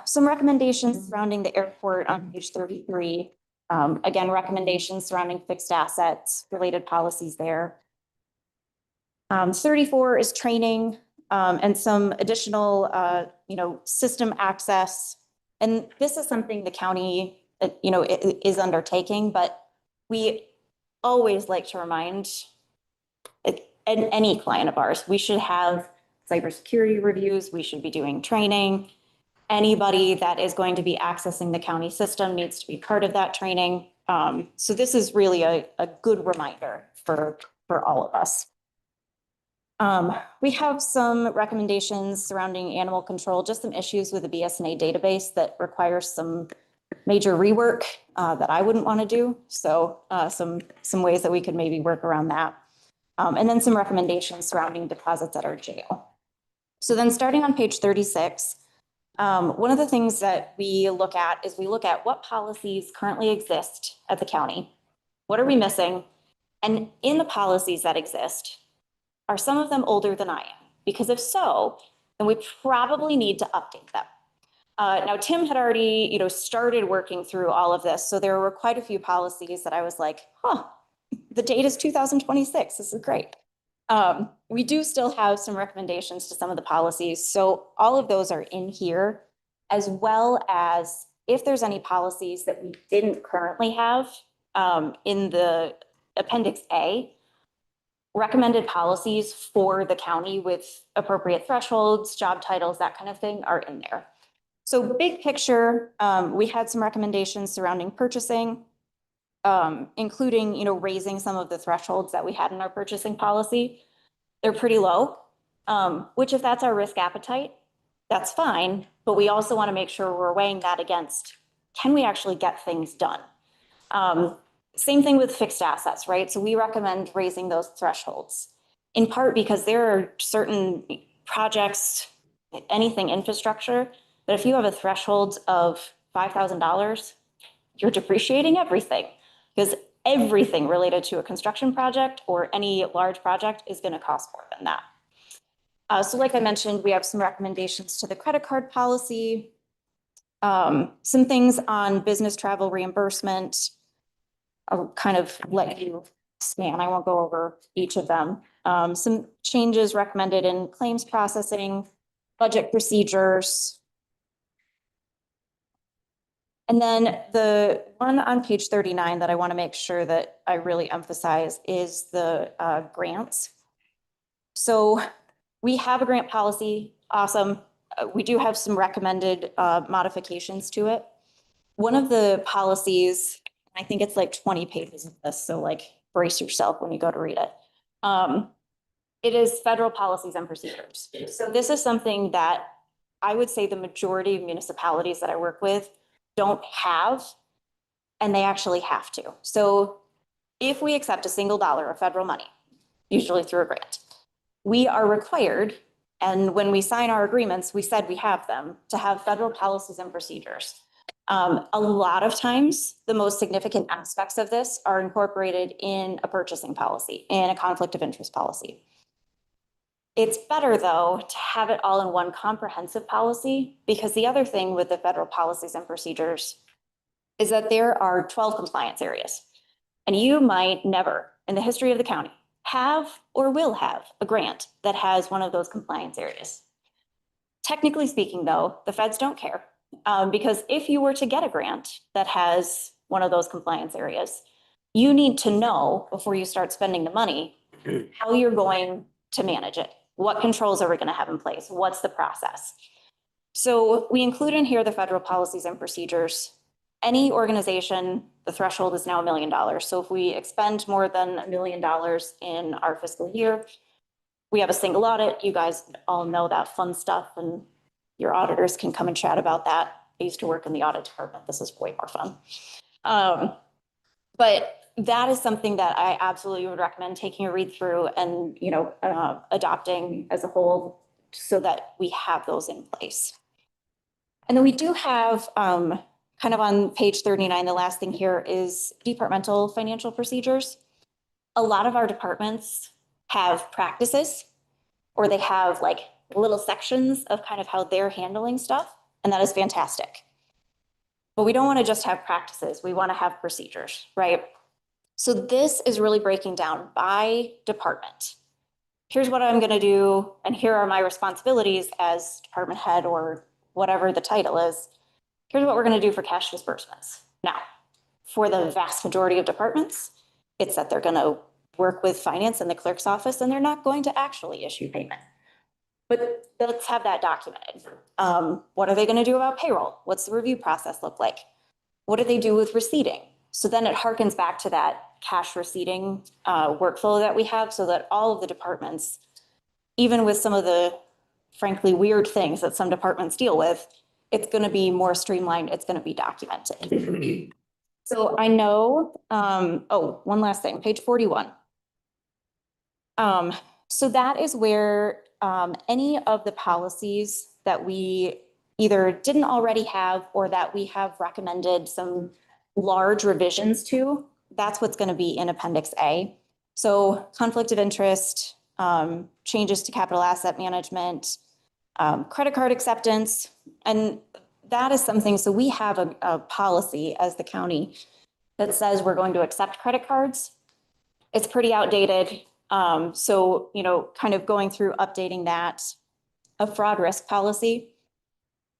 Speaker 8: Some recommendations surrounding the airport on page 33. Again, recommendations surrounding fixed assets, related policies there. 34 is training and some additional, system access. And this is something the county, is undertaking, but we always like to remind any client of ours, we should have cybersecurity reviews, we should be doing training. Anybody that is going to be accessing the county system needs to be part of that training. So this is really a good reminder for all of us. We have some recommendations surrounding animal control, just some issues with the BSNA database that requires some major rework that I wouldn't want to do. So some ways that we could maybe work around that. And then some recommendations surrounding deposits at our jail. So then starting on page 36, one of the things that we look at is we look at what policies currently exist at the county. What are we missing? And in the policies that exist, are some of them older than I am? Because if so, then we probably need to update them. Now, Tim had already, started working through all of this. So there were quite a few policies that I was like, the date is 2026. This is great. We do still have some recommendations to some of the policies. So all of those are in here, as well as if there's any policies that we didn't currently have in the Appendix A, recommended policies for the county with appropriate thresholds, job titles, that kind of thing are in there. So big picture, we had some recommendations surrounding purchasing, including, raising some of the thresholds that we had in our purchasing policy. They're pretty low, which if that's our risk appetite, that's fine. But we also want to make sure we're weighing that against, can we actually get things done? Same thing with fixed assets, right? So we recommend raising those thresholds, in part because there are certain projects, anything infrastructure, that if you have a threshold of $5,000, you're depreciating everything, because everything related to a construction project or any large project is going to cost more than that. So like I mentioned, we have some recommendations to the credit card policy, some things on business travel reimbursement. I'll kind of let you scan. I won't go over each of them. Some changes recommended in claims processing, budget procedures. And then the one on page 39 that I want to make sure that I really emphasize is the grants. So we have a grant policy. Awesome. We do have some recommended modifications to it. One of the policies, I think it's like 20 pages of this, so like brace yourself when you go to read it. It is federal policies and procedures. So this is something that I would say the majority of municipalities that I work with don't have, and they actually have to. So if we accept a single dollar of federal money, usually through a grant, we are required, and when we sign our agreements, we said we have them, to have federal policies and procedures. A lot of times, the most significant aspects of this are incorporated in a purchasing policy, in a conflict of interest policy. It's better, though, to have it all in one comprehensive policy, because the other thing with the federal policies and procedures is that there are 12 compliance areas. And you might never, in the history of the county, have or will have a grant that has one of those compliance areas. Technically speaking, though, the feds don't care. Because if you were to get a grant that has one of those compliance areas, you need to know before you start spending the money how you're going to manage it. What controls are we going to have in place? What's the process? So we include in here the federal policies and procedures. Any organization, the threshold is now $1 million. So if we expend more than $1 million in our fiscal year, we have a single audit. You guys all know that fun stuff, and your auditors can come and chat about that. I used to work in the audit department. This is way more fun. But that is something that I absolutely would recommend taking a read through and, adopting as a whole so that we have those in place. And then we do have, kind of on page 39, the last thing here is departmental financial procedures. A lot of our departments have practices, or they have like little sections of kind of how they're handling stuff, and that is fantastic. But we don't want to just have practices. We want to have procedures, right? So this is really breaking down by department. Here's what I'm going to do, and here are my responsibilities as department head or whatever the title is. Here's what we're going to do for cash disbursements. Now, for the vast majority of departments, it's that they're going to work with finance and the clerk's office, and they're not going to actually issue payment. But let's have that documented. What are they going to do about payroll? What's the review process look like? What do they do with receipting? So then it harkens back to that cash receipting workflow that we have, so that all of the departments even with some of the frankly weird things that some departments deal with, it's going to be more streamlined. It's going to be documented. So I know, oh, one last thing, page 41. So that is where any of the policies that we either didn't already have or that we have recommended some large revisions to, that's what's going to be in Appendix A. So conflict of interest, changes to capital asset management, credit card acceptance, and that is something, so we have a policy as the county that says we're going to accept credit cards. It's pretty outdated. So, you know, kind of going through updating that, a fraud risk policy.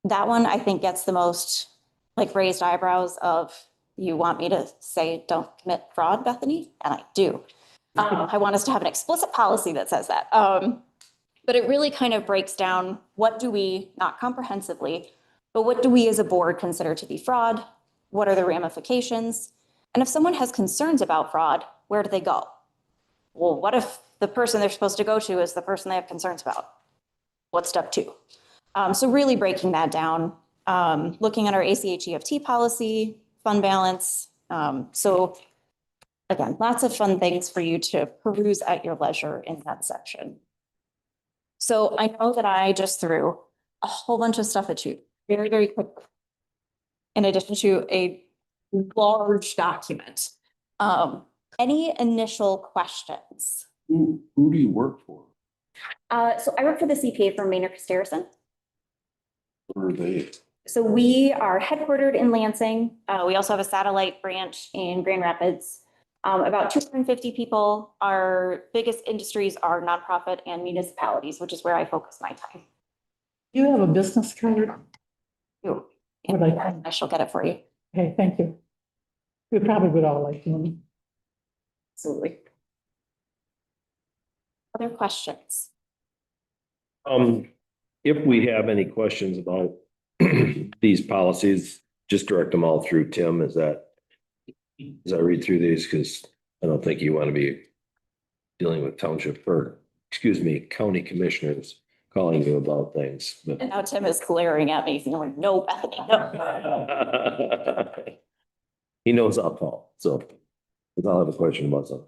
Speaker 8: That one I think gets the most like raised eyebrows of, you want me to say, don't commit fraud, Bethany? And I do. I want us to have an explicit policy that says that. But it really kind of breaks down, what do we, not comprehensively, but what do we as a board consider to be fraud? What are the ramifications? And if someone has concerns about fraud, where do they go? Well, what if the person they're supposed to go to is the person they have concerns about? What's step two? So really breaking that down, looking at our ACH EFT policy, fund balance. So again, lots of fun things for you to peruse at your leisure in that section. So I know that I just threw a whole bunch of stuff at you very, very quickly, in addition to a large document. Any initial questions?
Speaker 3: Who do you work for?
Speaker 7: So I work for the CPA firm Maynard Christensen.
Speaker 3: Where are they?
Speaker 7: So we are headquartered in Lansing. We also have a satellite branch in Grand Rapids. About 250 people. Our biggest industries are nonprofit and municipalities, which is where I focus my time.
Speaker 6: You have a business card?
Speaker 7: Ooh,
Speaker 6: Would I-
Speaker 7: I shall get it for you.
Speaker 6: Okay, thank you. We probably would all like one.
Speaker 7: Absolutely.
Speaker 8: Other questions?
Speaker 4: If we have any questions about these policies, just direct them all through Tim. As I read through these, because I don't think you want to be dealing with township or, excuse me, county commissioners calling you about things. But
Speaker 8: And now Tim is glaring at me, going, no, Bethany, no.
Speaker 4: he knows I'll call, so I'll have a question about something.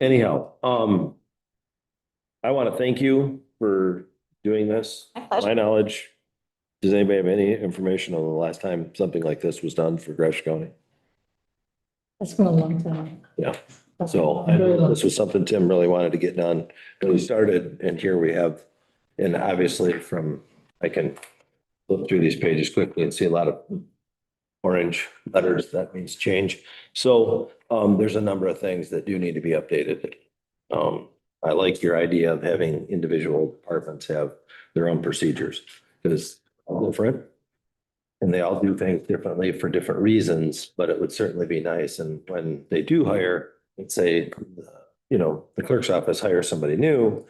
Speaker 4: Anyhow, I want to thank you for doing this.
Speaker 8: My pleasure.
Speaker 4: My knowledge, does anybody have any information on the last time something like this was done for Gratiot County?
Speaker 6: It's been a long time.
Speaker 4: Yeah. So I know this was something Tim really wanted to get done when he started, and here we have, and obviously I can look through these pages quickly and see a lot of orange letters. That means change. So there's a number of things that do need to be updated. I like your idea of having individual departments have their own procedures, because all different. And they all do things differently for different reasons, but it would certainly be nice. And when they do hire, let's say, the clerk's office hires somebody new,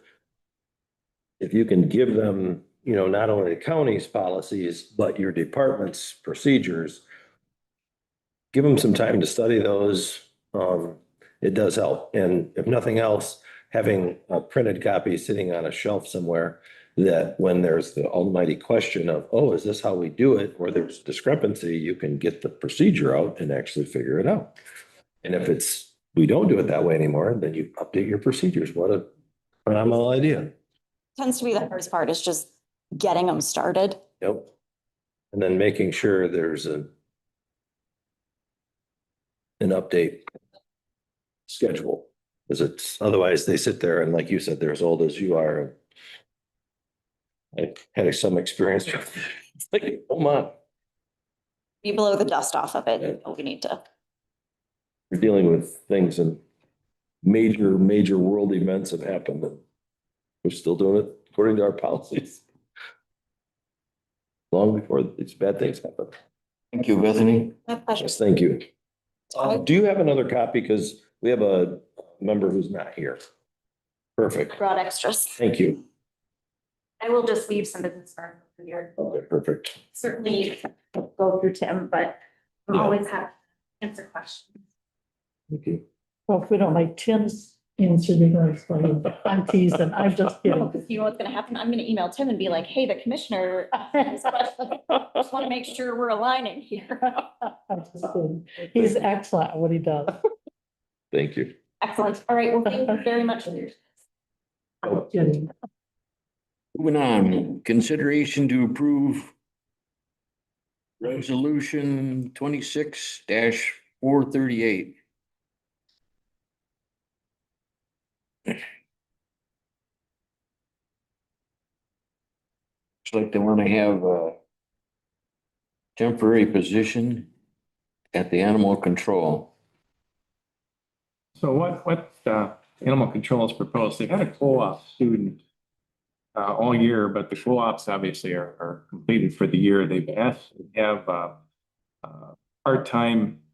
Speaker 4: if you can give them, not only the county's policies, but your department's procedures, give them some time to study those. It does help. And if nothing else, having a printed copy sitting on a shelf somewhere, that when there's the almighty question of, oh, is this how we do it? Or there's discrepancy, you can get the procedure out and actually figure it out. And if we don't do it that way anymore, then you update your procedures. What a phenomenal idea.
Speaker 8: Tends to be the hardest part, is just getting them started.
Speaker 4: Yep. And then making sure there's an update schedule. Because otherwise they sit there and, like you said, they're as old as you are. I had some experience. It's like, oh my.
Speaker 8: We blow the dust off of it. We need to.
Speaker 4: We're dealing with things and major world events have happened, and we're still doing it according to our policies. Long before these bad things happen.
Speaker 1: Thank you, Bethany.
Speaker 8: My pleasure.
Speaker 4: Yes, thank you. Do you have another copy? Because we have a member who's not here. Perfect.
Speaker 8: Brought extras.
Speaker 4: Thank you.
Speaker 7: I will just leave some of this for here.
Speaker 4: Okay, perfect.
Speaker 7: Certainly go through Tim, but I'm
Speaker 4: Yeah.
Speaker 7: always happy to answer questions.
Speaker 4: Thank you.
Speaker 6: Well, if we don't like Tim's answer me guys, I'm teasing, I'm just kidding.
Speaker 8: You know what's gonna happen? I'm gonna email Tim and be like, hey, the commissioner, just want to make sure we're aligning here.
Speaker 6: I'm just kidding. He's excellent at what he does.
Speaker 3: Thank you.
Speaker 8: Excellent. All right. Well, thank you very much.
Speaker 6: I'm kidding.
Speaker 1: Moving on, consideration to approve resolution 26-438. Looks like they want to have a temporary position at the animal control.
Speaker 5: So what animal control has proposed, they've had a co-op student all year, but the co-ops obviously are completed for the year. They've asked to have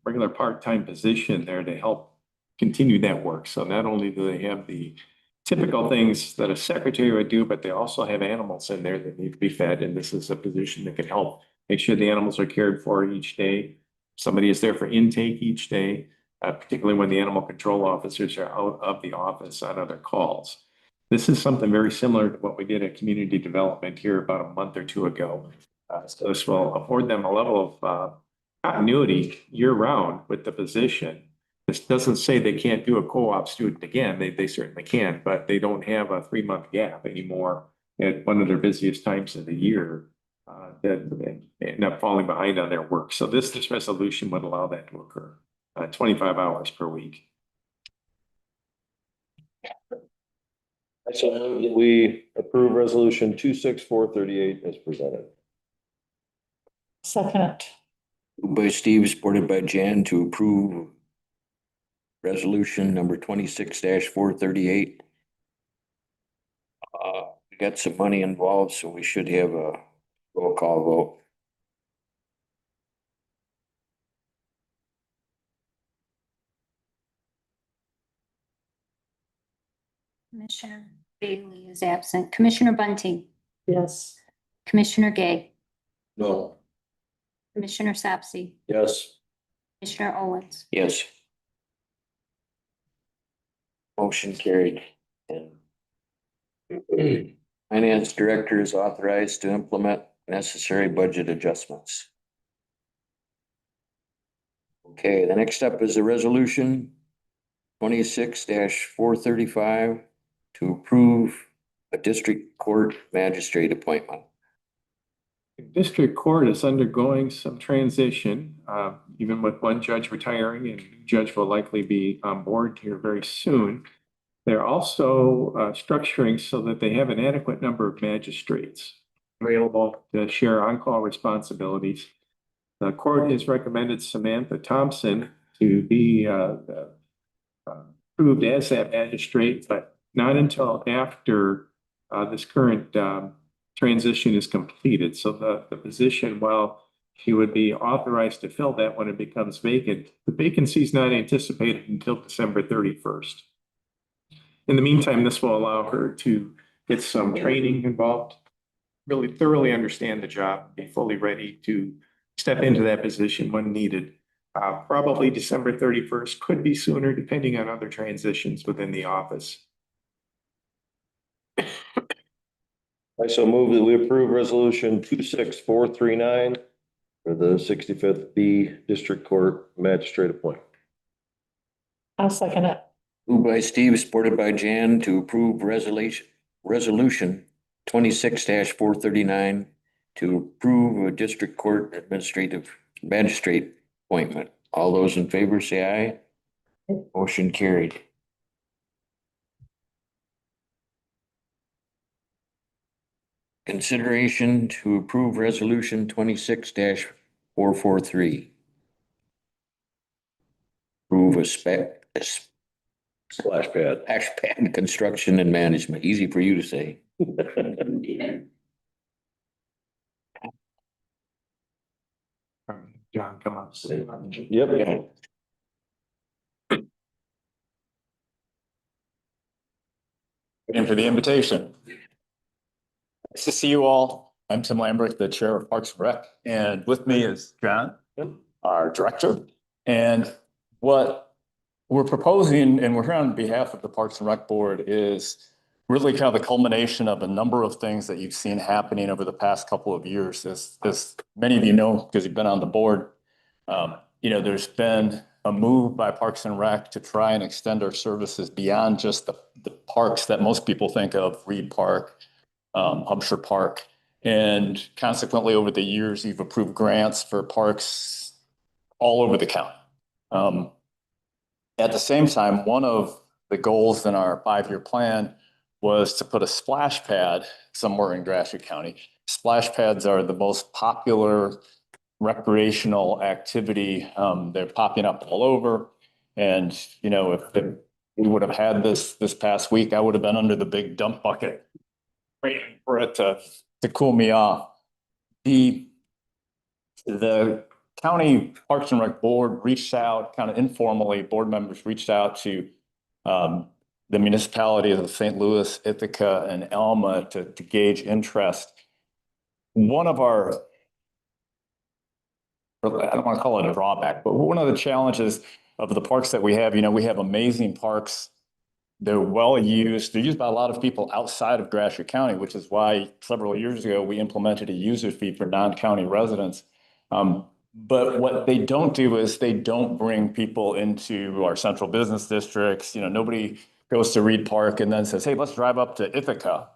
Speaker 5: regular part-time position there to help continue that work. So not only do they have the typical things that a secretary would do, but they also have animals in there that need to be fed. And this is a position that can help make sure the animals are cared for each day. Somebody is there for intake each day, particularly when the animal control officers are out of the office on other calls. This is something very similar to what we did at community development here about a month or two ago. So this will afford them a level of continuity year round with the position. This doesn't say they can't do a co-op student again. They certainly can, but they don't have a 3-month gap anymore at one of their busiest times of the year that they end up falling behind on their work. So this resolution would allow that to occur, 25 hours per week.
Speaker 4: So we approve resolution 26438 as presented.
Speaker 6: Second,
Speaker 1: Moved by Steve, supported by Jan, to approve resolution number 26-438. We got some money involved, so we should have a roll call vote.
Speaker 2: Commissioner Bailey is absent. Commissioner Bunting,
Speaker 6: yes.
Speaker 2: Commissioner Gay,
Speaker 3: No.
Speaker 2: Commissioner Sapsy,
Speaker 4: Yes.
Speaker 2: Commissioner Owens.
Speaker 1: Yes. Motion carried. And Finance Director is authorized to implement necessary budget adjustments. Okay, the next up is a resolution 26-435 to approve a district court magistrate appointment.
Speaker 5: District Court is undergoing some transition, even with one judge retiring and a new judge will likely be on board here very soon. They're also structuring so that they have an adequate number of magistrates available to share on-call responsibilities. The court has recommended Samantha Thompson to be approved as that magistrate, but not until after this current transition is completed. So the position, while she would be authorized to fill that when it becomes vacant, the vacancy is not anticipated until December 31st. In the meantime, this will allow her to get some training involved, really thoroughly understand the job, be fully ready to step into that position when needed. Probably December 31st, could be sooner, depending on other transitions within the office.
Speaker 4: I so move that we approve resolution 26439 for the 65th B District Court Magistrate appointment.
Speaker 6: I'll second it.
Speaker 1: Moved by Steve, supported by Jan, to approve resolution 26-439 to approve a district court administrative magistrate appointment. All those in favor say aye. Motion carried. Consideration to approve resolution 26-443. Approve a
Speaker 4: Splash pad.
Speaker 1: splash pad construction and management. Easy for you to say.
Speaker 5: John, come on.
Speaker 4: Yep.
Speaker 1: Yeah.
Speaker 9: And for the invitation. Nice to see you all. I'm Tim Lambert, the Chair of Parks and Rec, and with me is John, our Director. And what we're proposing, and we're here on behalf of the Parks and Rec Board, is really kind of the culmination of a number of things that you've seen happening over the past couple of years. As many of you know, because you've been on the board, there's been a move by Parks and Rec to try and extend our services beyond just the parks that most people think of, Reed Park, Hampshire Park. And consequently, over the years, you've approved grants for parks all over the county. At the same time, one of the goals in our 5-year plan was to put a splash pad somewhere in Gratiot County. Splash pads are the most popular recreational activity. They're popping up all over. And, if we would have had this past week, I would have been under the big dump bucket waiting for it to cool me off. The county Parks and Rec Board reached out, kind of informally, board members reached out to the municipalities of St. Louis, Ithaca, and Alma to gauge interest. One of our, I don't want to call it a drawback, but one of the challenges of the parks that we have, we have amazing parks. They're well used. They're used by a lot of people outside of Gratiot County, which is why several years ago we implemented a user fee for non-county residents. But what they don't do is they don't bring people into our central business districts. Nobody goes to Reed Park and then says, hey, let's drive up to Ithaca,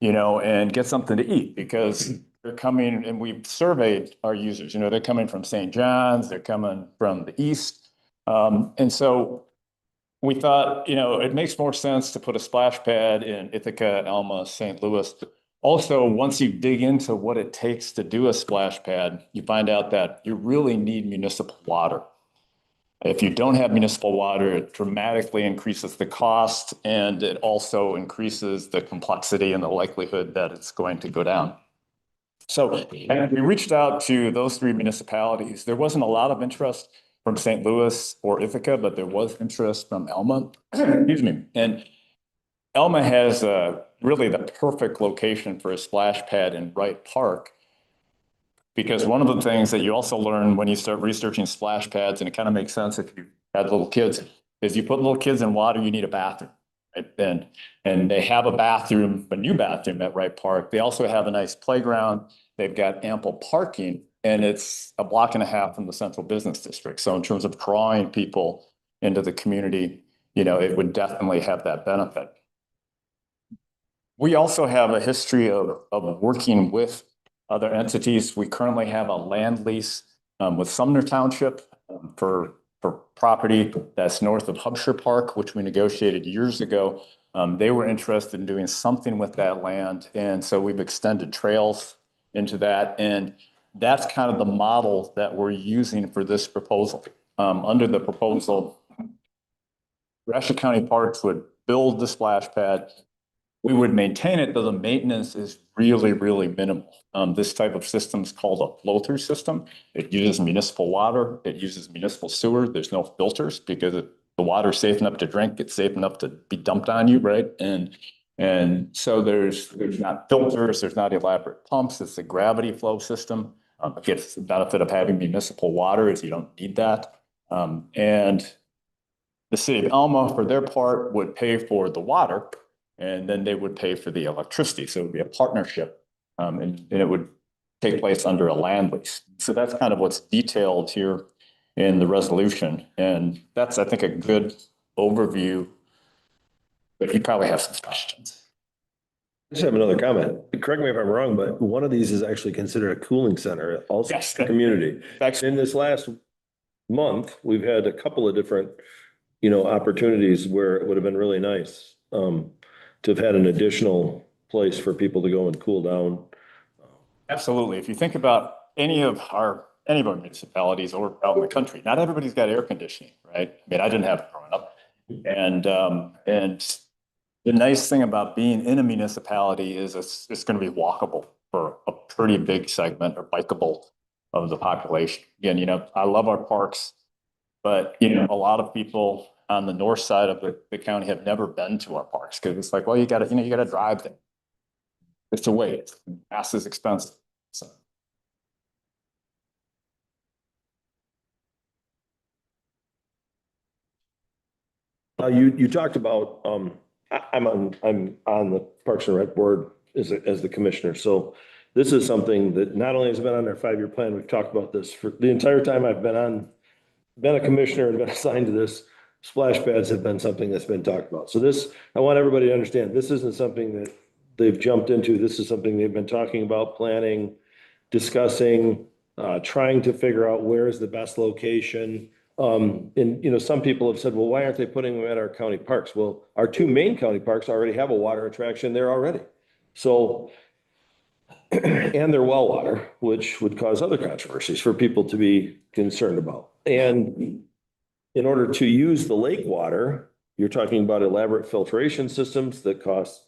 Speaker 9: and get something to eat, because they're coming, and we've surveyed our users, they're coming from St. John's, they're coming from the east. And so we thought, it makes more sense to put a splash pad in Ithaca, Alma, St. Louis. Also, once you dig into what it takes to do a splash pad, you find out that you really need municipal water. If you don't have municipal water, it dramatically increases the cost, and it also increases the complexity and the likelihood that it's going to go down. So we reached out to those 3 municipalities. There wasn't a lot of interest from St. Louis or Ithaca, but there was interest from Alma. Excuse me. And Alma has really the perfect location for a splash pad in Wright Park, because one of the things that you also learn when you start researching splash pads, and it kind of makes sense if you had little kids, is you put little kids in water, you need a bathroom. Right? And they have a new bathroom at Wright Park. They also have a nice playground. They've got ample parking, and it's a block and a half from the central business district. So in terms of drawing people into the community, it would definitely have that benefit. We also have a history of working with other entities. We currently have a land lease with Sumner Township for property that's north of Hampshire Park, which we negotiated years ago. They were interested in doing something with that land, and so we've extended trails into that, and that's kind of the model that we're using for this proposal. Under the proposal, Gratiot County Parks would build the splash pad. We would maintain it, though the maintenance is really, really minimal. This type of system is called a flow-through system. It uses municipal water. It uses municipal sewer. There's no filters, because the water's safe enough to drink. It's safe enough to be dumped on you, right? And so there's not filters. There's not elaborate pumps. It's a gravity flow system. Again, the benefit of having municipal water is you don't need that. And the city of Alma, for their part, would pay for the water, and then they would pay for the electricity. So it would be a partnership, and it would take place under a land lease. So that's kind of what's detailed here in the resolution. And that's, I think, a good overview, but you probably have some questions.
Speaker 4: I just have another comment. Correct me if I'm wrong, but one of these is actually considered a cooling center, also
Speaker 9: Yes.
Speaker 4: community.
Speaker 9: Thanks.
Speaker 4: In this last month, we've had a couple of different, opportunities where it would have been really nice to have had an additional place for people to go and cool down.
Speaker 9: Absolutely. If you think about any of our municipalities or out in the country, not everybody's got air conditioning, right? I mean, I didn't have it growing up. And the nice thing about being in a municipality is it's going to be walkable for a pretty big segment, or bikeable, of the population. Again, I love our parks, but, a lot of people on the north side of the county have never been to our parks, because it's like, well, you got to drive there. It's a wait. Gas is expensive. So.
Speaker 4: You talked about, I'm on the Parks and Rec Board as the commissioner. So this is something that not only has been on their 5-year plan, we've talked about this for the entire time I've been a commissioner and been assigned to this. Splash pads have been something that's been talked about. So this, I want everybody to understand, this isn't something that they've jumped into. This is something they've been talking about, planning, discussing, trying to figure out where is the best location. And, you know, some people have said, well, why aren't they putting them at our county parks? Well, our 2 main county parks already have a water attraction there already. So, and they're well water, which would cause other controversies for people to be concerned about. And in order to use the lake water, you're talking about elaborate filtration systems that cost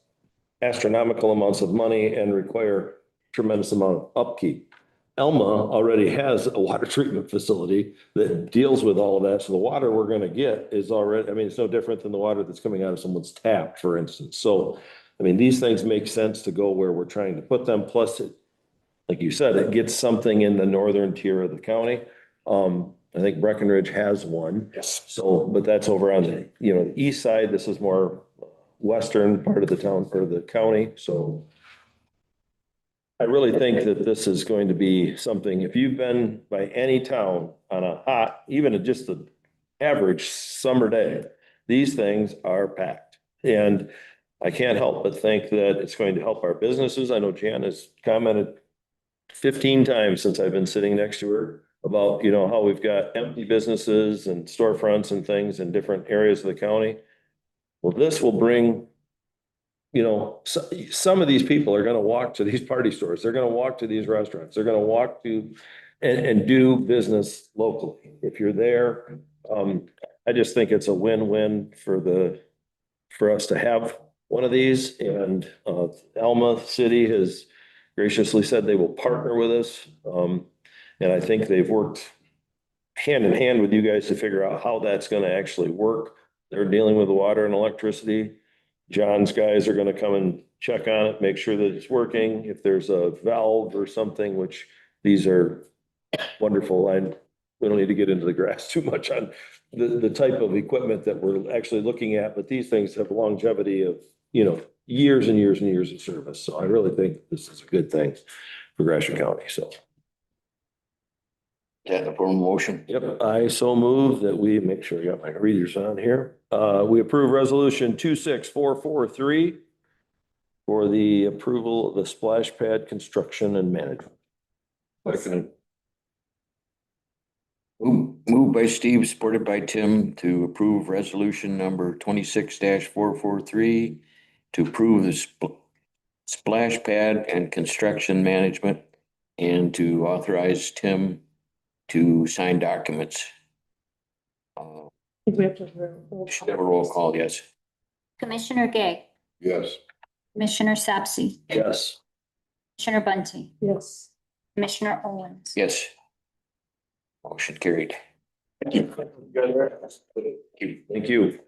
Speaker 4: astronomical amounts of money and require tremendous amount of upkeep. Elma already has a water treatment facility that deals with all of that. So the water we're going to get is already, I mean, it's no different than the water that's coming out of someone's tap, for instance. So, I mean, these things make sense to go where we're trying to put them. Plus, it, like you said, it gets something in the northern tier of the county. I think Breckenridge has one.
Speaker 9: Yes.
Speaker 4: So, but that's over on the, you know, the east side. This is more western part of the town, part of the county. So I really think that this is going to be something, if you've been by any town on a hot, even just an average summer day, these things are packed. And I can't help but think that it's going to help our businesses. I know Jan has commented 15 times since I've been sitting next to her about, you know, how we've got empty businesses and storefronts and things in different areas of the county. Well, this will bring, you know, some of these people are going to walk to these party stores. They're going to walk to these restaurants. They're going to walk to and do business locally. If you're there, I just think it's a win-win for us to have one of these. And Alma City has graciously said they will partner with us. And I think they've worked hand in hand with you guys to figure out how that's going to actually work. They're dealing with the water and electricity. John's guys are going to come and check on it, make sure that it's working. If there's a valve or something, which these are wonderful. We don't need to get into the grass too much on the type of equipment that we're actually looking at, but these things have longevity of, you know, years and years and years of service. So I really think this is a good thing for Gratiot County. So.
Speaker 1: Is that the formal motion?
Speaker 4: Yep, I so move that we make sure I got my readers on here. We approve resolution 26443 for the approval of the splash pad construction and management.
Speaker 1: Moved by Steve, supported by Tim to approve resolution number 26-443 to approve the splash pad and construction management and to authorize Tim to sign documents.
Speaker 6: We have to.
Speaker 1: Should have a roll call, yes.
Speaker 2: Commissioner Gay,
Speaker 3: Yes.
Speaker 2: Commissioner Sapsy,
Speaker 4: Yes.
Speaker 2: Commissioner Bunting,
Speaker 6: Yes.
Speaker 2: Commissioner Owens.
Speaker 1: Yes. Motion carried.
Speaker 4: Thank you. Thank you.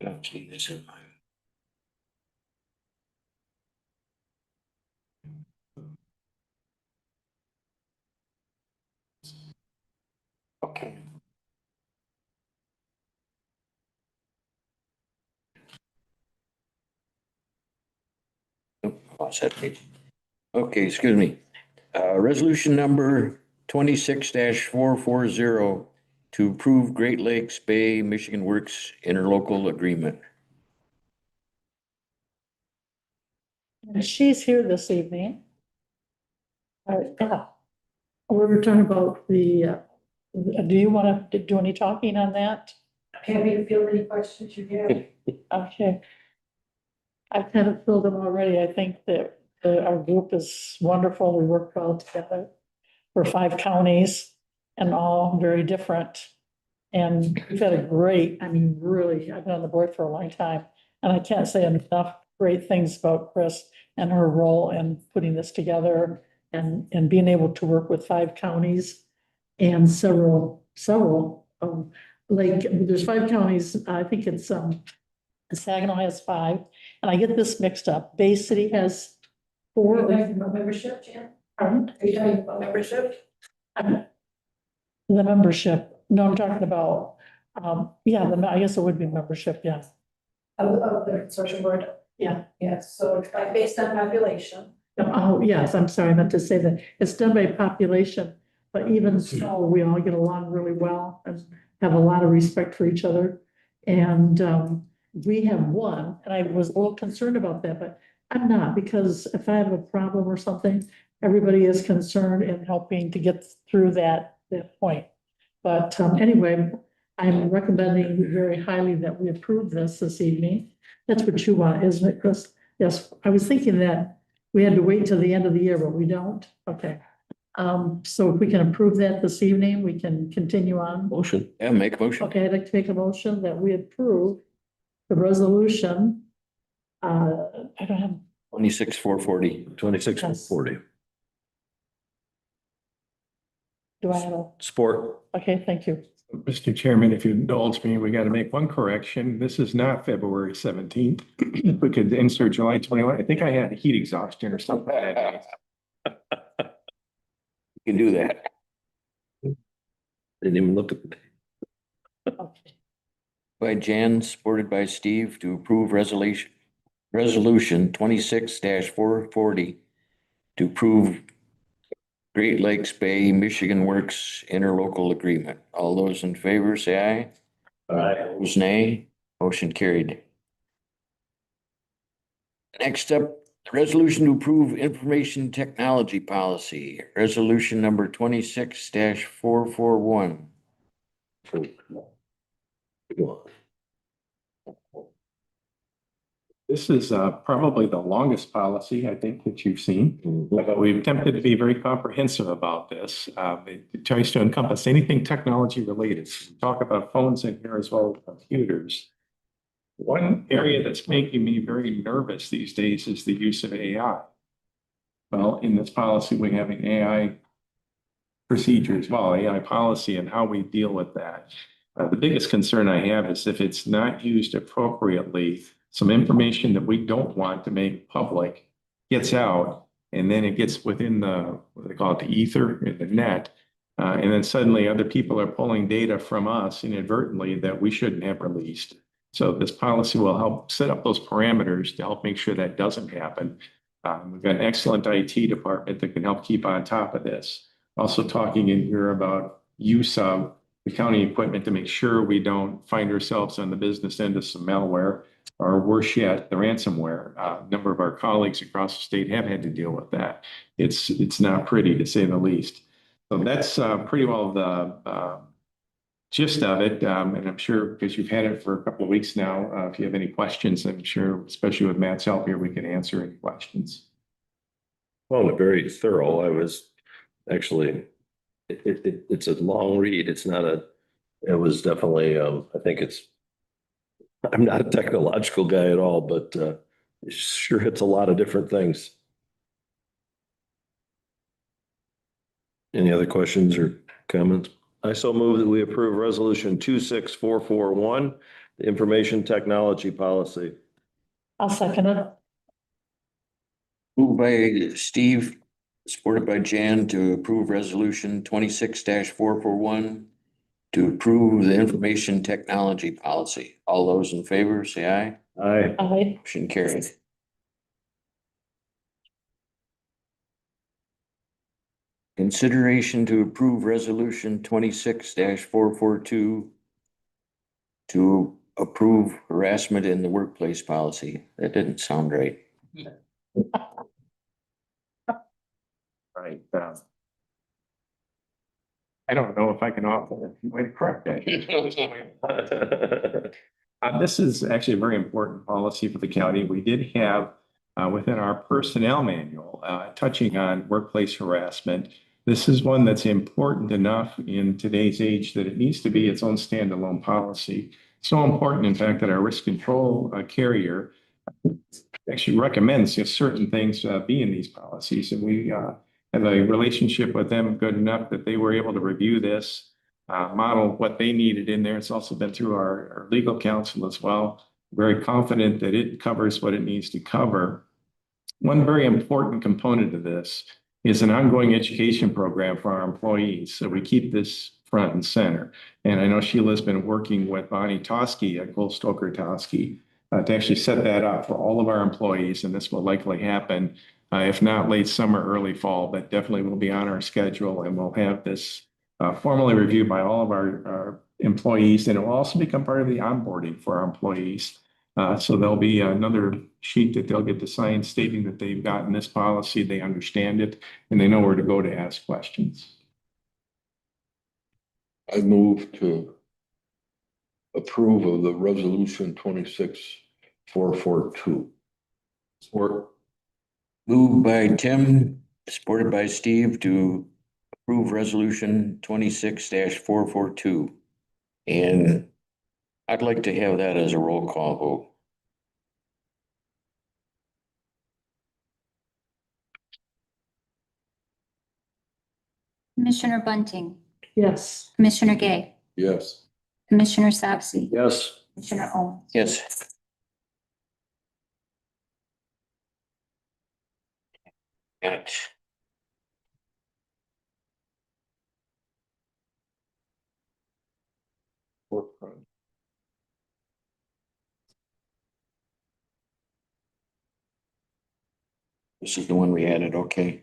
Speaker 1: Don't see this in my. Okay. Lost that page. Okay, excuse me. Resolution number 26-440 to approve Great Lakes Bay Michigan Works interlocal agreement.
Speaker 6: And she's here this evening. Yeah. We were talking about the, do you want to do any talking on that?
Speaker 10: Happy to field any questions you have.
Speaker 6: Okay. I've kind of filled them already. I think that our group is wonderful. We work well together. We're 5 counties and all very different. And we've had a great, I mean, really, I've been on the board for a long time. And I can't say enough great things about Chris and her role in putting this together and being able to work with 5 counties and several, like, there's 5 counties. I think it's, Saginaw has 5 and I get this mixed up. Bay City has
Speaker 10: Are you
Speaker 6: 4.
Speaker 10: talking about membership, Jan?
Speaker 6: Pardon?
Speaker 10: Are you talking about membership?
Speaker 6: The membership, no, I'm talking about, yeah, I guess it would be membership, yeah,
Speaker 10: Of the consortium board?
Speaker 6: yeah.
Speaker 10: Yes, so it's like based on population.
Speaker 6: Oh, yes, I'm sorry, I meant to say that it's done by population, but even so, we all get along really well and have a lot of respect for each other. And, we have one, and I was a little concerned about that, but I'm not, because if I have a problem or something, everybody is concerned and helping to get through that point. But, anyway, I'm recommending very highly that we approve this evening. That's what you want, isn't it, Chris? Yes, I was thinking that we had to wait till the end of the year, but we don't. Okay. So if we can approve that this evening, we can continue on.
Speaker 3: Motion.
Speaker 1: Yeah, make a motion.
Speaker 6: Okay, I'd like to make a motion that we approve the resolution. I don't have,
Speaker 1: 26,440.
Speaker 4: 2640.
Speaker 6: do I have a,
Speaker 4: Sport.
Speaker 6: okay, thank you.
Speaker 5: Mr. Chairman, if you indulge me, we got to make one correction. This is not February 17th. We could insert July 21. I think I had heat exhaustion or something that day.
Speaker 1: You can do that.
Speaker 4: Didn't even look at the.
Speaker 6: Okay.
Speaker 1: By Jan, supported by Steve, to approve resolution 26-440 to approve Great Lakes Bay Michigan Works interlocal agreement. All those in favor, say aye.
Speaker 4: Aye.
Speaker 1: Opposed, nay. Motion carried. Next up, resolution to approve information technology policy, resolution number 26-441.
Speaker 5: This is probably the longest policy I think that you've seen.
Speaker 4: Mm-hmm.
Speaker 5: But we've attempted to be very comprehensive about this. It tries to encompass anything technology related. We talk about phones in here as well as computers. One area that's making me very nervous these days is the use of AI. Well, in this policy, we have an AI procedures, well, AI policy and how we deal with that. The biggest concern I have is if it's not used appropriately, some information that we don't want to make public gets out, and then it gets within the, what they call it, the ether, in the net. And then suddenly other people are pulling data from us inadvertently that we shouldn't have released. So this policy will help set up those parameters to help make sure that doesn't happen. We've got an excellent IT department that can help keep on top of this. Also talking in here about use of the county equipment to make sure we don't find ourselves on the business end of some malware, or worse yet, the ransomware. A number of our colleagues across the state have had to deal with that. It's not pretty, to say the least. So that's pretty well the gist of it. And I'm sure because you've had it for a couple of weeks now, if you have any questions, I'm sure, especially with Matt's help here, we can answer any questions.
Speaker 4: Found it very thorough. I was actually, it's a long read. It's not a, it was definitely, I think I'm not a technological guy at all, but it sure hits a lot of different things. Any other questions or comments? I so move that we approve resolution 26441, the information technology policy.
Speaker 6: I'll second it.
Speaker 1: Moved by Steve, supported by Jan, to approve resolution 26-441 to approve the information technology policy. All those in favor, say aye.
Speaker 4: Aye.
Speaker 6: Aye.
Speaker 1: Motion carried. Consideration to approve resolution 26-442 to approve harassment in the workplace policy. That didn't sound right.
Speaker 5: Right. I don't know if I can offer a way to correct that. This is actually a very important policy for the county. We did have within our personnel manual touching on workplace harassment. This is one that's important enough in today's age that it needs to be its own standalone policy. So important, in fact, that our risk control carrier actually recommends certain things be in these policies. And we have a relationship with them good enough that they were able to review this, model what they needed in there. It's also been through our legal counsel as well. very confident that it covers what it needs to cover. One very important component of this is an ongoing education program for our employees. So we keep this front and center. And I know Sheila's been working with Bonnie Toski at Gold Stoker Toski to actually set that up for all of our employees. And this will likely happen, if not late summer, early fall, but definitely will be on our schedule. And we'll have this formally reviewed by all of our employees. And it will also become part of the onboarding for our employees. So there'll be another sheet that they'll get to sign stating that they've gotten this policy, they understand it, and they know where to go to ask questions.
Speaker 3: I move to approve of the resolution 26-442.
Speaker 1: Support. Moved by Tim, supported by Steve to approve resolution 26-442. And I'd like to have that as a roll call vote.
Speaker 2: Commissioner Bunting,
Speaker 6: Yes.
Speaker 2: Commissioner Gay,
Speaker 3: Yes.
Speaker 2: Commissioner Sapsy,
Speaker 4: Yes.
Speaker 2: Commissioner Owens.
Speaker 1: Yes. Got it. This is the one we added, okay.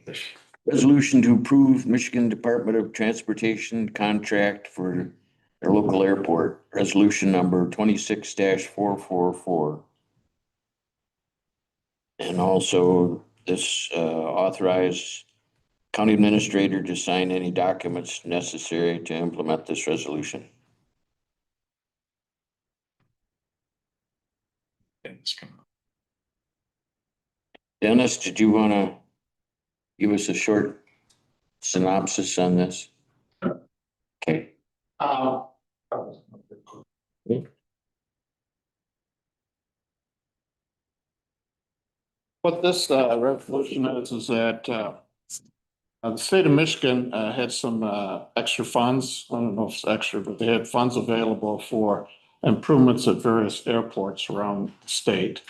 Speaker 1: Resolution to approve Michigan Department of Transportation contract for their local airport, resolution number 26-444. And also this authorize county administrator to sign any documents necessary to implement this resolution. Dennis, did you want to give us a short synopsis on this? Okay.
Speaker 11: What this resolution is that the state of Michigan had some extra funds. I don't know if it's extra, but they had funds available for improvements at various airports around the state.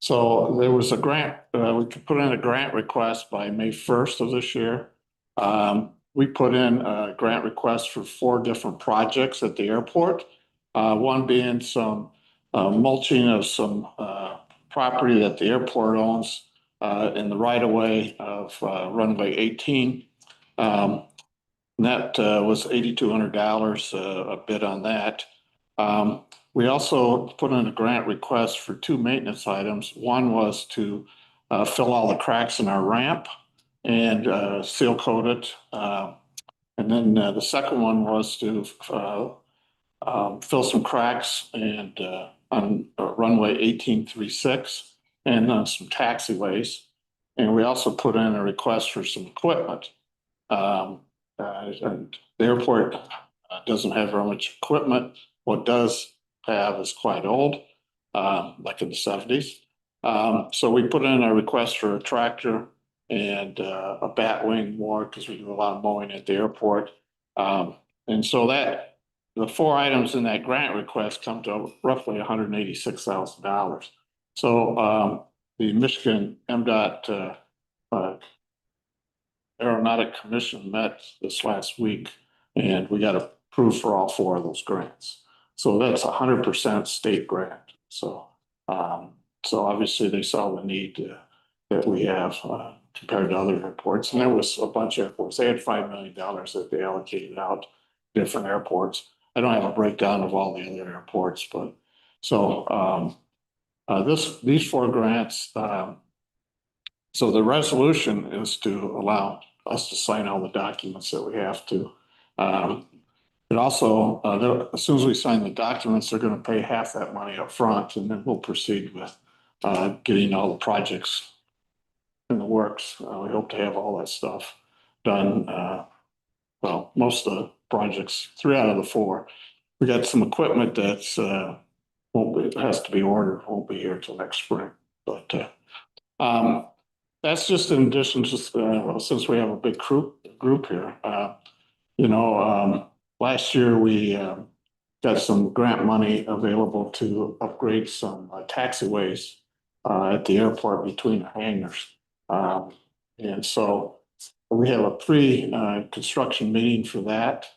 Speaker 11: So there was a grant, we could put in a grant request by May 1st of this year. We put in a grant request for 4 different projects at the airport. One being some mulching of some property that the airport owns in the right of way of runway 18. That was $8,200 a bid on that. We also put in a grant request for 2 maintenance items. One was to fill all the cracks in our ramp and seal coat it. And then the second one was to fill some cracks and on runway 1836 and some taxiways. And we also put in a request for some equipment. And the airport doesn't have very much equipment. What does have is quite old, like in the 70s. So we put in a request for a tractor and a bat wing mower because we do a lot of mowing at the airport. And so that the 4 items in that grant request come to roughly $186,000. So the Michigan MDOT Aeronautic Commission met this last week, and we got approved for all 4 of those grants. So that's 100% state grant. So so obviously they saw the need that we have compared to other airports, and there was a bunch of airports. They had $5 million that they allocated out to different airports. I don't have a breakdown of all the other airports, but so these 4 grants. So the resolution is to allow us to sign all the documents that we have to. It also, as soon as we sign the documents, they're going to pay half that money up front, and then we'll proceed with getting all the projects in the works. We hope to have all that stuff done. Well, most of the projects, 3 out of the 4. We got some equipment that's has to be ordered, won't be here till next spring. But that's just in addition to since we have a big group here. Last year we got some grant money available to upgrade some taxiways at the airport between the hangars. And so we have a pre-construction meeting for that.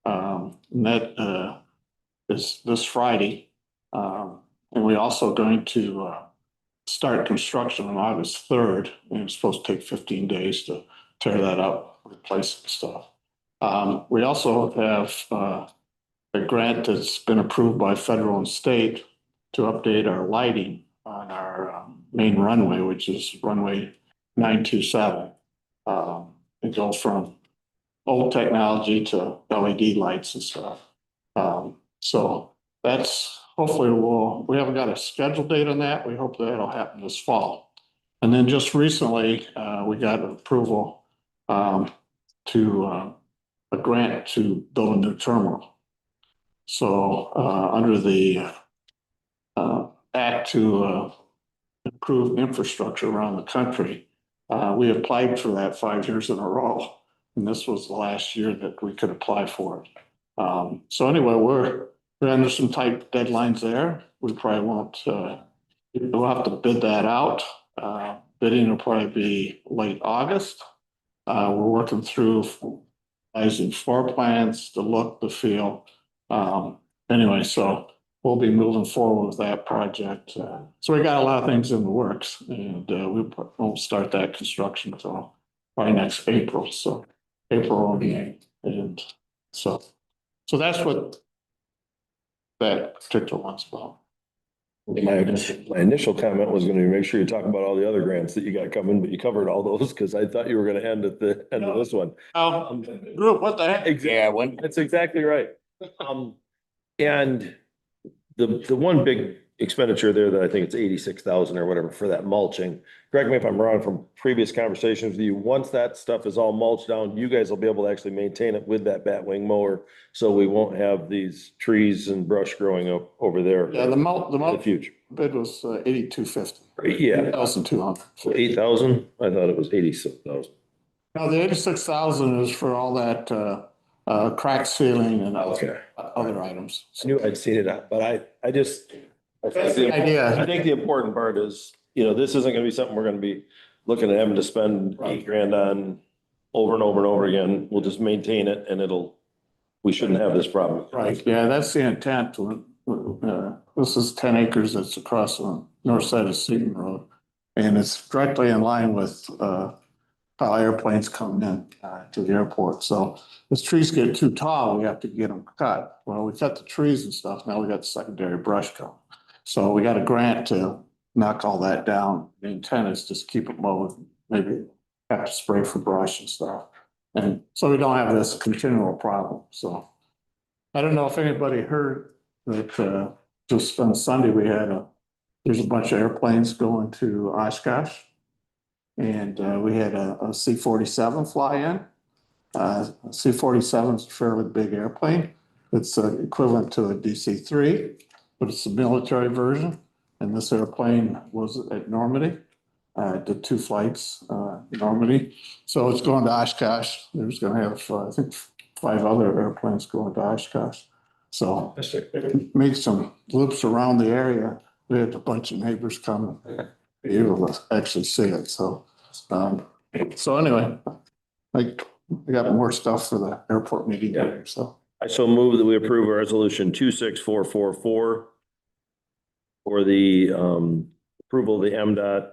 Speaker 11: And that is this Friday. And we're also going to start construction on August 3rd, and it's supposed to take 15 days to tear that up, replace some stuff. We also have a grant that's been approved by federal and state to update our lighting on our main runway, which is runway 927. It goes from old technology to LED lights and stuff. So that's hopefully we haven't got a scheduled date on that. We hope that'll happen this fall. And then just recently, we got approval to a grant to build a new terminal. So under the act to improve infrastructure around the country, we applied for that 5 years in a row. And this was the last year that we could apply for it. So anyway, we're under some tight deadlines there. We probably won't, we'll have to bid that out. Bidding will probably be late August. We're working through finalizing floor plans, the look, the feel. Anyway, so we'll be moving forward with that project. So we got a lot of things in the works, and we won't start that construction until probably next April. So April, and so that's what that particular one's about.
Speaker 4: My initial comment was going to make sure you talk about all the other grants that you got coming, but you covered all those because I thought you were going to end at the end of this one.
Speaker 11: Group, what the heck?
Speaker 1: Yeah,
Speaker 4: That's exactly right. And the one big expenditure there that I think it's 86,000 or whatever for that mulching. Correct me if I'm wrong, from previous conversations with you, once that stuff is all mulched down, you guys will be able to actually maintain it with that batwing mower. So we won't have these trees and brush growing up over there.
Speaker 11: Yeah, the
Speaker 4: future
Speaker 11: bid was 8,250.
Speaker 4: Yeah.
Speaker 11: 8,200.
Speaker 4: 8,000? I thought it was 86,000.
Speaker 11: No, the 86,000 is for all that crack sealing and
Speaker 4: Okay.
Speaker 11: other items.
Speaker 4: I knew I'd seen it, but I just.
Speaker 11: That's the idea.
Speaker 4: I think the important part is, this isn't gonna be something we're gonna be looking at having to spend $8,000 on over and over and over again. We'll just maintain it and we shouldn't have this problem.
Speaker 11: Right, yeah, that's the intent. This is 10 acres that's across the north side of Seaton Road. And it's directly in line with how airplanes come in to the airport. So as trees get too tall, we have to get them cut. Well, we cut the trees and stuff. Now we got the secondary brush coming. So we got a grant to knock all that down. The intent is just keep it mowed, maybe have to spray for brush and stuff. And so we don't have this continual problem. So I don't know if anybody heard that just on Sunday, there's a bunch of airplanes going to Oshkosh. And we had a C-47 fly in. C-47 is a fairly big airplane. It's equivalent to a DC-3, but it's a military version. And this airplane was at Normandy. Did 2 flights in Normandy. So it's going to Oshkosh. There's going to have, I think, 5 other airplanes going to Oshkosh. So it made some loops around the area. We had a bunch of neighbors come and be able to actually see it. So anyway, I got more stuff for the airport meeting later. So
Speaker 4: I so move that we approve resolution 26444 for the approval of the MDOT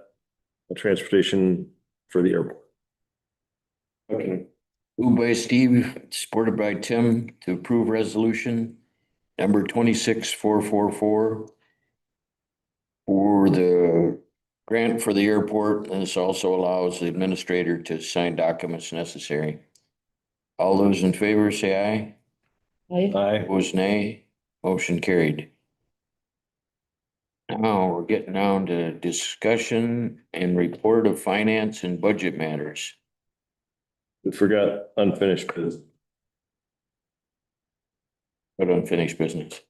Speaker 4: transportation for the airport.
Speaker 1: Okay. Moved by Steve, supported by Tim to approve resolution number 26444 for the grant for the airport. And this also allows the administrator to sign documents necessary. All those in favor say aye.
Speaker 4: Aye.
Speaker 1: Opposed, nay. Motion carried. Now we're getting down to discussion and report of finance and budget matters.
Speaker 4: We forgot unfinished business.
Speaker 1: But unfinished business.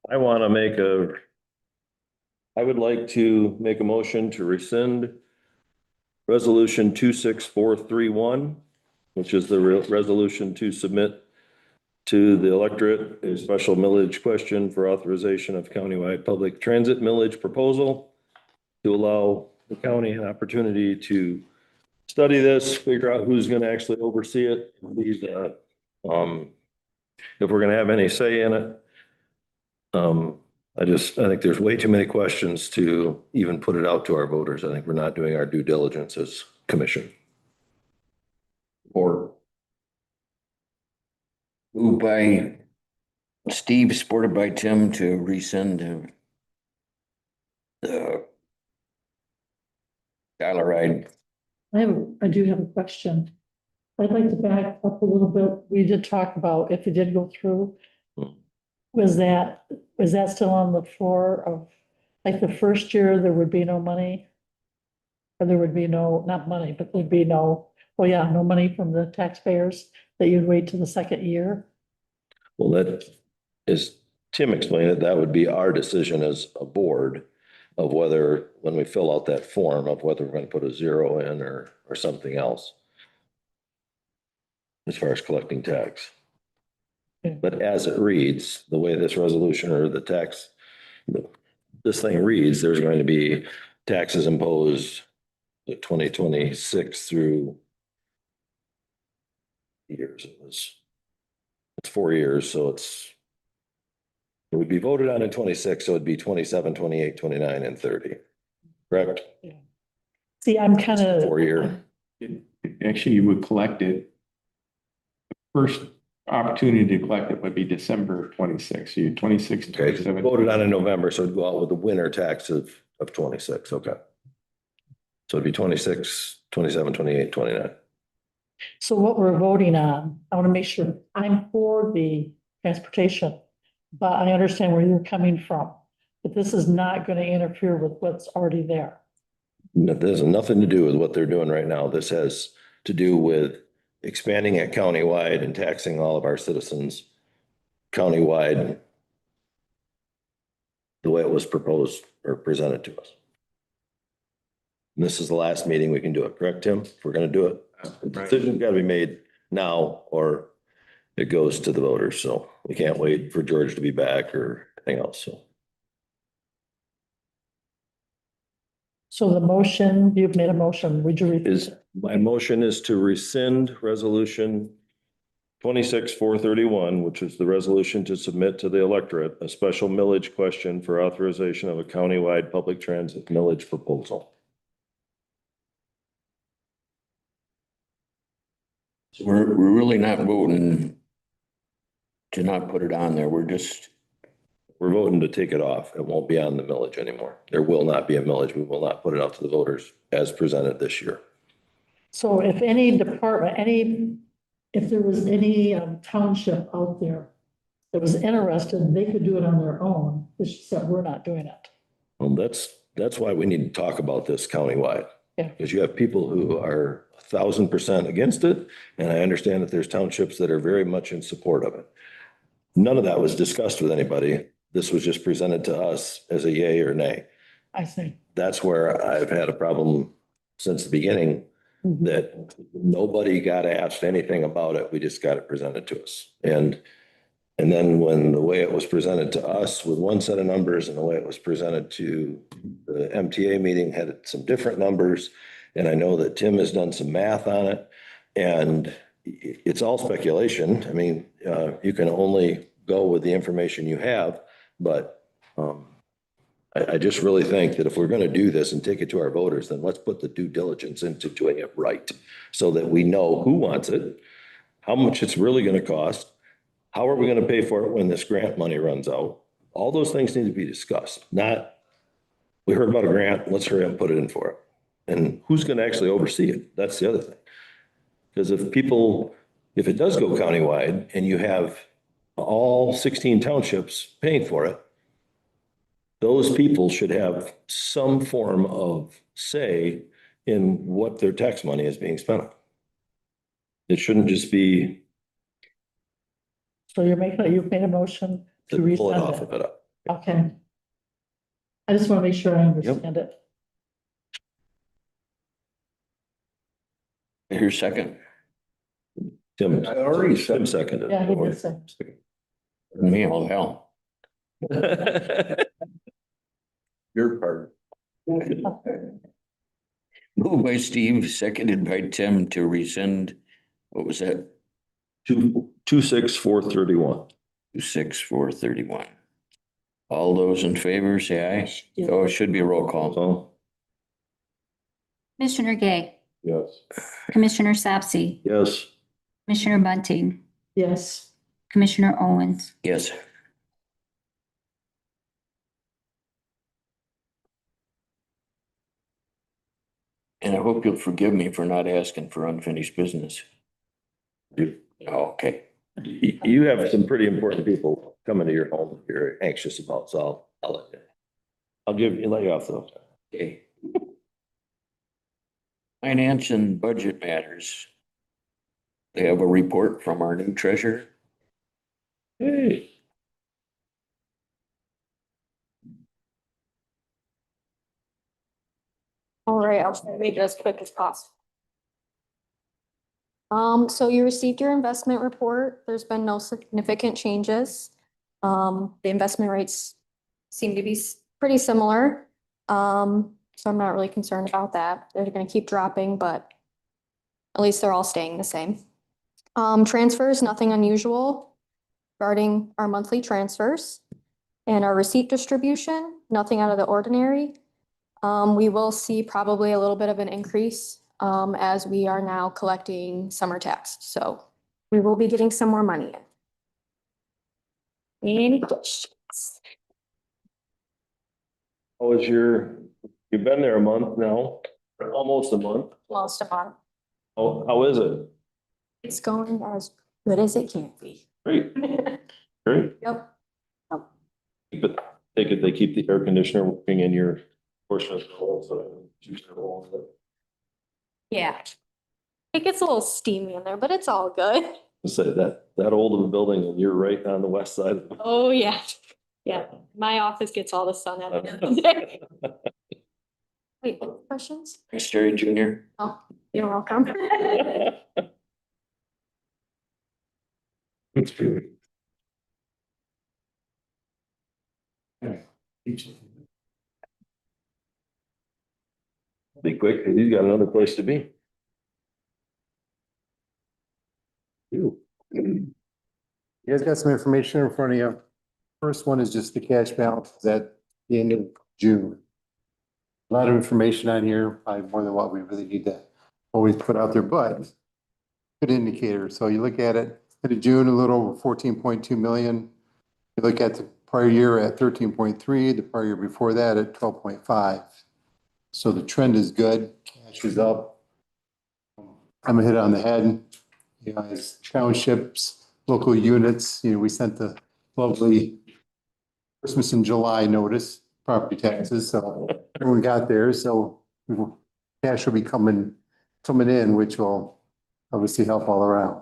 Speaker 4: I would like to make a motion to rescind resolution 26431, which is the resolution to submit to the electorate a special millage question for authorization of countywide public transit millage proposal to allow the county an opportunity to study this, figure out who's going to actually oversee it. If we're going to have any say in it. I think there's way too many questions to even put it out to our voters. I think we're not doing our due diligence as commission.
Speaker 1: Or moved by Steve, supported by Tim to rescind the Dial-A-Ride.
Speaker 6: I do have a question. I'd like to back up a little bit. We did talk about if it did go through. Was that still on the floor of, like, the first year, there would be no money? Or there would be no, not money, but there'd be no, no money from the taxpayers, that you'd wait till the second year?
Speaker 4: Well, that is, Tim explained it, that would be our decision as a board of whether, when we fill out that form, of whether we're going to put a zero in or something else. As far as collecting tax.
Speaker 6: Okay.
Speaker 4: But as it reads, the way this resolution or the tax, this thing reads, there's going to be taxes imposed 2026 through years. It's 4 years, so it would be voted on in 26, so it'd be 27, 28, 29, and 30. Correct?
Speaker 6: See, I'm kind of.
Speaker 4: 4 year.
Speaker 5: Actually, you would collect it. First opportunity to collect it would be December 26. So you 26,
Speaker 4: Okay,
Speaker 5: 27.
Speaker 4: voted on in November, so it'd go out with the winter tax of 26. Okay. So it'd be 26, 27, 28, 29.
Speaker 6: So what we're voting on, I want to make sure I'm for the transportation, but I understand where you're coming from. But this is not going to interfere with what's already there.
Speaker 4: No, this has nothing to do with what they're doing right now. This has to do with expanding it countywide and taxing all of our citizens countywide the way it was proposed or presented to us. And this is the last meeting we can do it, correct, Tim? If we're going to do it, the decision's got to be made now or it goes to the voters. So we can't wait for George to be back or anything else.
Speaker 6: So the motion, you've made a motion, would you repeat?
Speaker 4: My motion is to rescind resolution 26-431, which is the resolution to submit to the electorate a special millage question for authorization of a countywide public transit millage proposal.
Speaker 1: So we're really not voting to not put it on there. We're
Speaker 4: voting to take it off. It won't be on the millage anymore. There will not be a millage. We will not put it out to the voters as presented this year.
Speaker 6: So if any department, if there was any township out there that was interested, they could do it on their own. It's just that we're not doing it.
Speaker 4: Well, that's why we need to talk about this countywide.
Speaker 6: Yeah.
Speaker 4: Because you have people who are 1,000% against it. And I understand that there's townships that are very much in support of it. None of that was discussed with anybody. This was just presented to us as a yay or nay.
Speaker 6: I see.
Speaker 4: That's where I've had a problem since the beginning, that nobody got asked anything about it. We just got it presented to us. And then when the way it was presented to us with one set of numbers and the way it was presented to the MTA meeting had some different numbers. And I know that Tim has done some math on it and it's all speculation. I mean, you can only go with the information you have, but I just really think that if we're going to do this and take it to our voters, then let's put the due diligence into doing it right so that we know who wants it, how much it's really going to cost, how are we going to pay for it when this grant money runs out? All those things need to be discussed, not we heard about a grant, let's hurry up and put it in for it. And who's going to actually oversee it? That's the other thing. Because if it does go countywide and you have all 16 townships paying for it, those people should have some form of say in what their tax money is being spent on. It shouldn't just be.
Speaker 6: So you've made a motion to
Speaker 4: Pull it off
Speaker 6: rescind
Speaker 4: of
Speaker 6: it.
Speaker 4: it.
Speaker 6: Okay. I just want to make sure I understand it.
Speaker 1: here's second.
Speaker 4: Tim,
Speaker 3: I already said-
Speaker 4: Tim seconded.
Speaker 6: Yeah, he did say.
Speaker 1: Me, all hell.
Speaker 3: Your part.
Speaker 1: Moved by Steve, seconded by Tim to rescind, what was that?
Speaker 4: 26431.
Speaker 1: 26431. All those in favor, say aye. Oh, it should be a roll call.
Speaker 4: So,
Speaker 2: Commissioner Gay,
Speaker 3: Yes.
Speaker 2: Commissioner Sapsy,
Speaker 4: yes.
Speaker 2: Commissioner Bunting,
Speaker 6: Yes.
Speaker 2: Commissioner Owens.
Speaker 1: Yes. And I hope you'll forgive me for not asking for unfinished business. Oh, okay.
Speaker 4: You have some pretty important people coming to your home that you're anxious about, so I'll let you. Let you off though.
Speaker 1: Okay. Finance and budget matters. They have a report from our new treasurer.
Speaker 4: Hey.
Speaker 12: All right, I'll try to make it as quick as possible. So you received your investment report. There's been no significant changes. The investment rates seem to be pretty similar. So I'm not really concerned about that. They're gonna keep dropping, but at least they're all staying the same. Transfers, nothing unusual regarding our monthly transfers. And our receipt distribution, nothing out of the ordinary. We will see probably a little bit of an increase as we are now collecting summer tax. So we will be getting some more money in. Any questions?
Speaker 4: How was you've been there a month now, almost a month.
Speaker 12: Almost a month.
Speaker 4: How is it?
Speaker 12: It's going as good as it can be.
Speaker 4: Great, great.
Speaker 12: Yep.
Speaker 4: Take it, they keep the air conditioner working in your portion of the hall, so.
Speaker 12: Yeah. It gets a little steamy in there, but it's all good.
Speaker 4: Say that old of a building and you're right on the west side of the.
Speaker 12: Oh, yeah. Yeah, my office gets all the sun out of it. Wait, any questions?
Speaker 1: Thanks, Terry Junior.
Speaker 12: Oh, you're welcome.
Speaker 4: It's good. Be quick, 'cause he's got another place to be. You.
Speaker 13: You guys got some information in front of you. First one is just the cash balance at the end of June. A lot of information on here, probably more than what we really need to always put out there, but good indicator. So you look at it, at June, a little over 14.2 million. You look at the prior year at 13.3, the prior year before that at 12.5. So the trend is good, cash is up. I'm gonna hit it on the head. You know, as townships, local units, we sent the lovely Christmas in July notice, property taxes, so everyone got theirs, so cash will be coming in, which will obviously help all around.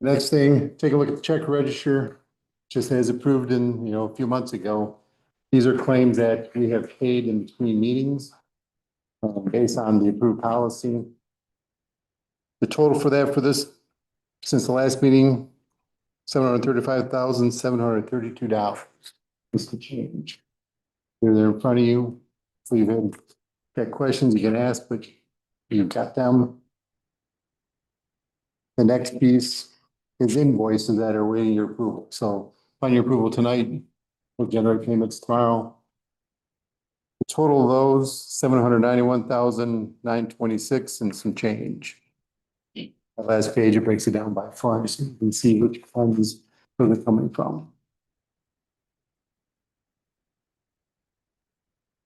Speaker 13: Next thing, take a look at the check register, just as approved in, a few months ago. These are claims that we have paid in between meetings, based on the approved policy. The total for that, since the last meeting, $735,732. Is the change. They're there in front of you. So you've got questions you can ask, but you've got them. The next piece is invoices that are waiting your approval. So on your approval tonight, we'll generate payments tomorrow. The total of those, $791,926 and some change. The last page, it breaks it down by fund, so you can see which funds they're coming from.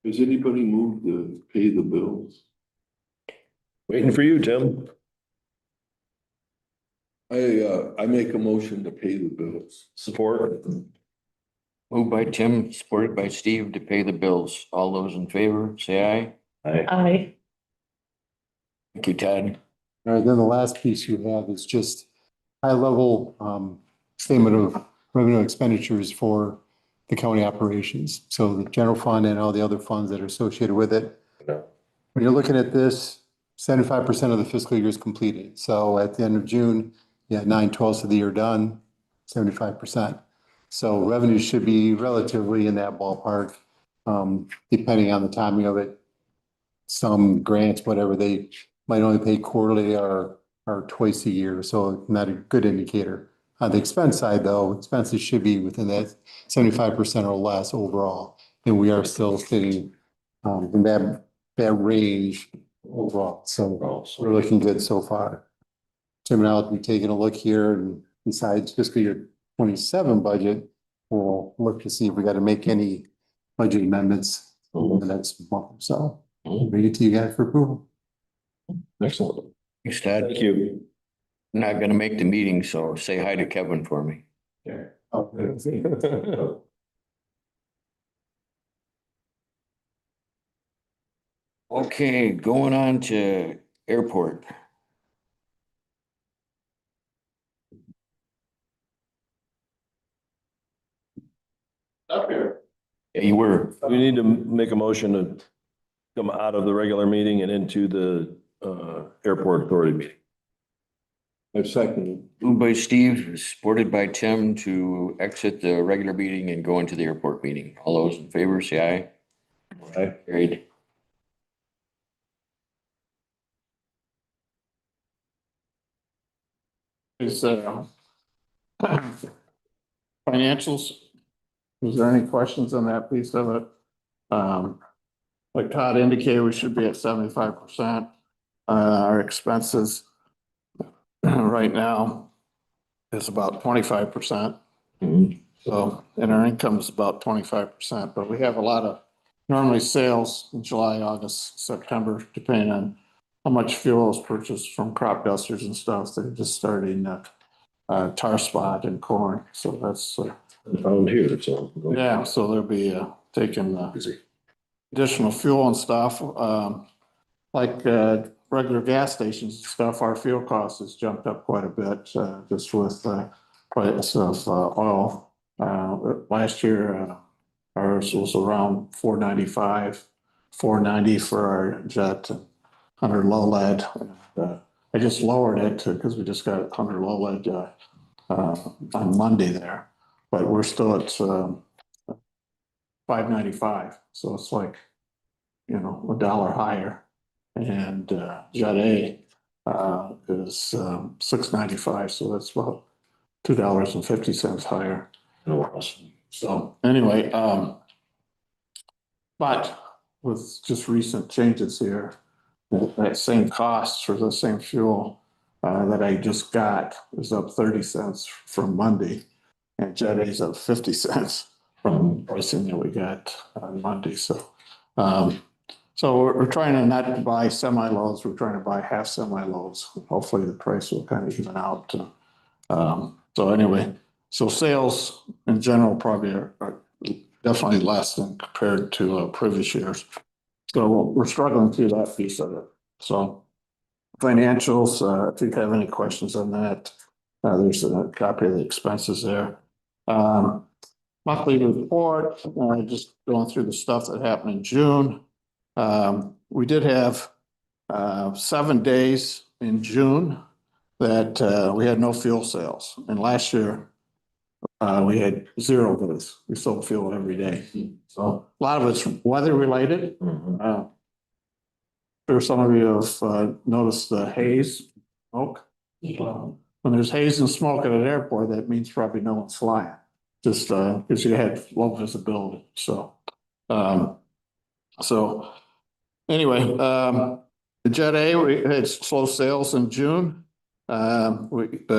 Speaker 3: Has anybody moved to pay the bills?
Speaker 4: Waiting for you, Tim.
Speaker 3: I make a motion to pay the bills.
Speaker 4: Support.
Speaker 1: Moved by Tim, supported by Steve to pay the bills. All those in favor, say aye.
Speaker 6: Aye.
Speaker 1: Thank you, Todd.
Speaker 13: All right, then the last piece you have is just high level statement of revenue expenditures for the county operations. So the general fund and all the other funds that are associated with it.
Speaker 4: Yeah.
Speaker 13: When you're looking at this, 75% of the fiscal year is completed. So at the end of June, you had 9/12 of the year done, 75%. So revenue should be relatively in that ballpark, depending on the timing of it. Some grants, whatever, they might only pay quarterly or twice a year, so not a good indicator. On the expense side, though, expenses should be within that 75% or less overall, and we are still sitting in that range overall. So we're looking good so far. Tim and I will be taking a look here, and besides fiscal year 27 budget, we'll look to see if we got to make any budget amendments over the next month or so. Bring it to you guys for approval.
Speaker 3: Excellent.
Speaker 1: Thanks, Todd.
Speaker 4: Thank you.
Speaker 1: I'm not gonna make the meeting, so say hi to Kevin for me. Okay, going on to airport.
Speaker 11: Up here.
Speaker 1: Yeah, you were.
Speaker 4: We need to make a motion to come out of the regular meeting and into the airport authority meeting.
Speaker 3: I second.
Speaker 1: Moved by Steve, supported by Tim to exit the regular meeting and go into the airport meeting. All those in favor, say aye.
Speaker 4: Aye.
Speaker 1: Carried.
Speaker 11: Is financials, is there any questions on that piece of it? Like Todd indicated, we should be at 75%. Our expenses right now is about 25%. So, and our income is about 25%, but we have a lot of normally sales in July, August, September, depending on how much fuel is purchased from crop dusters and stuff. They're just starting tar spot and corn. So that's
Speaker 4: Found here, so.
Speaker 11: yeah. So they'll be taking additional fuel and stuff. Like regular gas stations and stuff, our fuel cost has jumped up quite a bit just with price of oil. Last year, ours was around $4.95, $4.90 for our jet, 100 low lead. I just lowered it because we just got 100 low lead on Monday there, but we're still at $5.95. So it's like, you know, $1 higher. And Jet A is $6.95, so that's about $2.50 higher. So anyway, but with just recent changes here, that same cost for the same fuel that I just got is up 30 cents from Monday, and Jet A is up 50 cents from pricing that we got on Monday. So. So we're trying to not buy semi-loads, we're trying to buy half semi-loads. Hopefully the price will kind of even out. So anyway, so sales in general probably are definitely less than compared to previous years. So we're struggling through that piece of it. So financials, if you have any questions on that, there's a copy of the expenses there. Monthly report, just going through the stuff that happened in June. We did have 7 days in June that we had no fuel sales. And last year, we had 0 days. We sold fuel every day. So a lot of it's weather related. Sure, some of you have noticed the haze, smoke. When there's haze and smoke at an airport, that means probably no one's flying. Just because you had low visibility. So anyway, the Jet A, we had slow sales in June. We've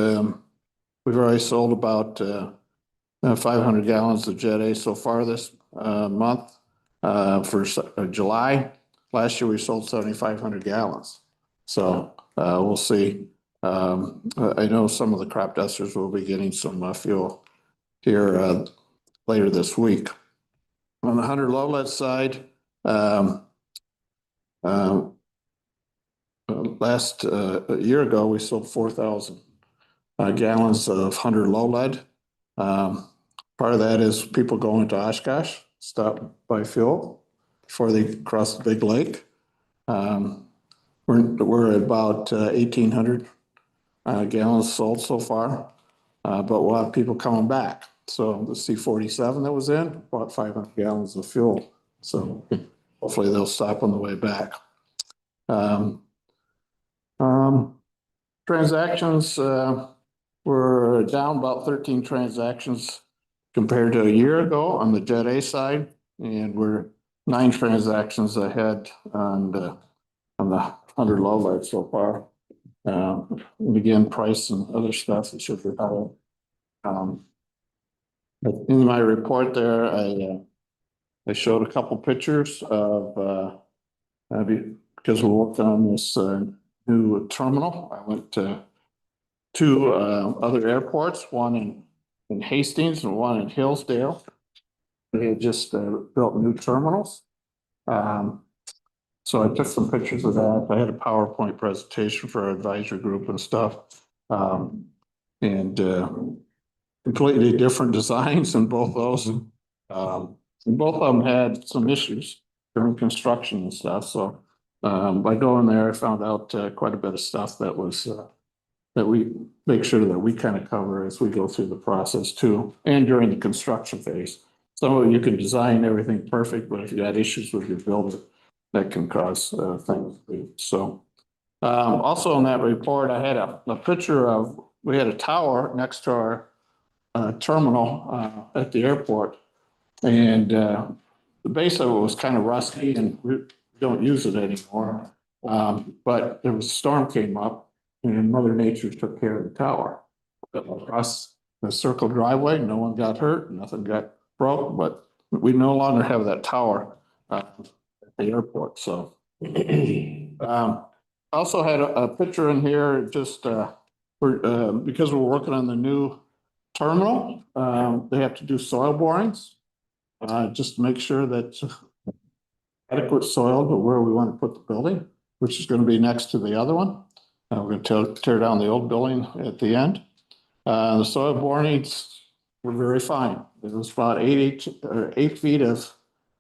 Speaker 11: already sold about 500 gallons of Jet A so far this month. For July, last year we sold 7,500 gallons. So we'll see. I know some of the crop dusters will be getting some fuel here later this week. On the 100 low lead side, last year ago, we sold 4,000 gallons of 100 low lead. Part of that is people going to Oshkosh, stop by fuel before they cross the big lake. we're at about 1,800 gallons sold so far. But we'll have people coming back. So the C-47 that was in, bought 500 gallons of fuel. So hopefully they'll stop on the way back. Um, Transactions, were down about 13 transactions compared to a year ago on the Jet A side. And we're 9 transactions ahead on the 100 low light so far. And again, price and other stuff, it should be higher. But in my report there, I showed a couple pictures of, because we're working on this, new terminal. I went to 2, other airports, one in Hastings and one in Hillsdale. They had just, built new terminals. So I took some pictures of that. I had a PowerPoint presentation for our advisory group and stuff. And completely different designs in both those. And both of them had some issues during construction and stuff. So by going there, I found out quite a bit of stuff that was that we make sure that we kind of cover as we go through the process too, and during the construction phase. So you can design everything perfect, but if you got issues with your builder, that can cause things. So also in that report, I had a picture of, we had a tower next to our terminal at the airport. And the base of it was kind of rusty and we don't use it anymore. But there was a storm came up and Mother Nature took care of the tower. Across the circle driveway, no one got hurt, nothing got broke, but we no longer have that tower at the airport. So also had a picture in here, just because we're working on the new terminal, they have to do soil borings, just to make sure that adequate soil to where we want to put the building, which is going to be next to the other one. We're going to tear down the old building at the end. The soil borings were very fine. There was about 8 feet of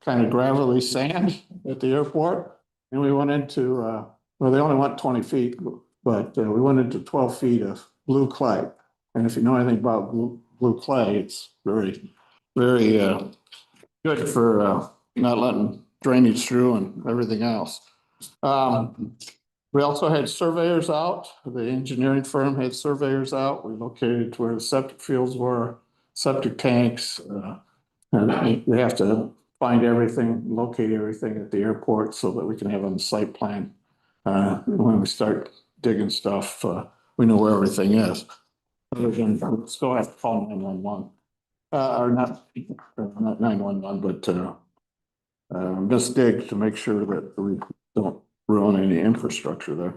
Speaker 11: kind of gravelly sand at the airport. And we went into, well, they only went 20 feet, but we went into 12 feet of blue clay. And if you know anything about blue clay, it's very, very good for not letting drainage through and everything else. We also had surveyors out. The engineering firm had surveyors out. We located where the septic fields were, septic tanks. And they have to find everything, locate everything at the airport so that we can have on the site plan. When we start digging stuff, we know where everything is. Other than, we still have to call 911. Or not 911, but just dig to make sure that we don't ruin any infrastructure there.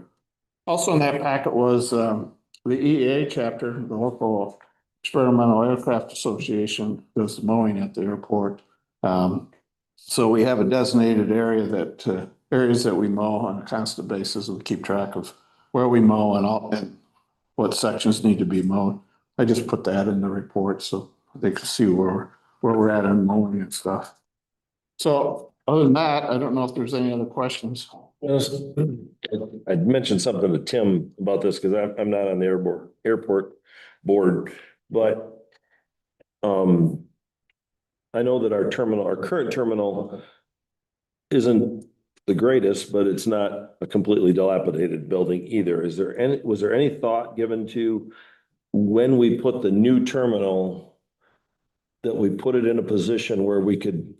Speaker 11: Also in that packet was the EAA chapter, the local Experimental Aircraft Association does the mowing at the airport. So we have a designated area that areas that we mow on a constant basis. We keep track of where we mow and what sections need to be mowed. I just put that in the report so they can see where we're at on mowing and stuff. So other than that, I don't know if there's any other questions.
Speaker 4: I'd mentioned something to Tim about this because I'm not on the airport board, but I know that our current terminal isn't the greatest, but it's not a completely dilapidated building either. Was there any thought given to when we put the new terminal that we put it in a position where we could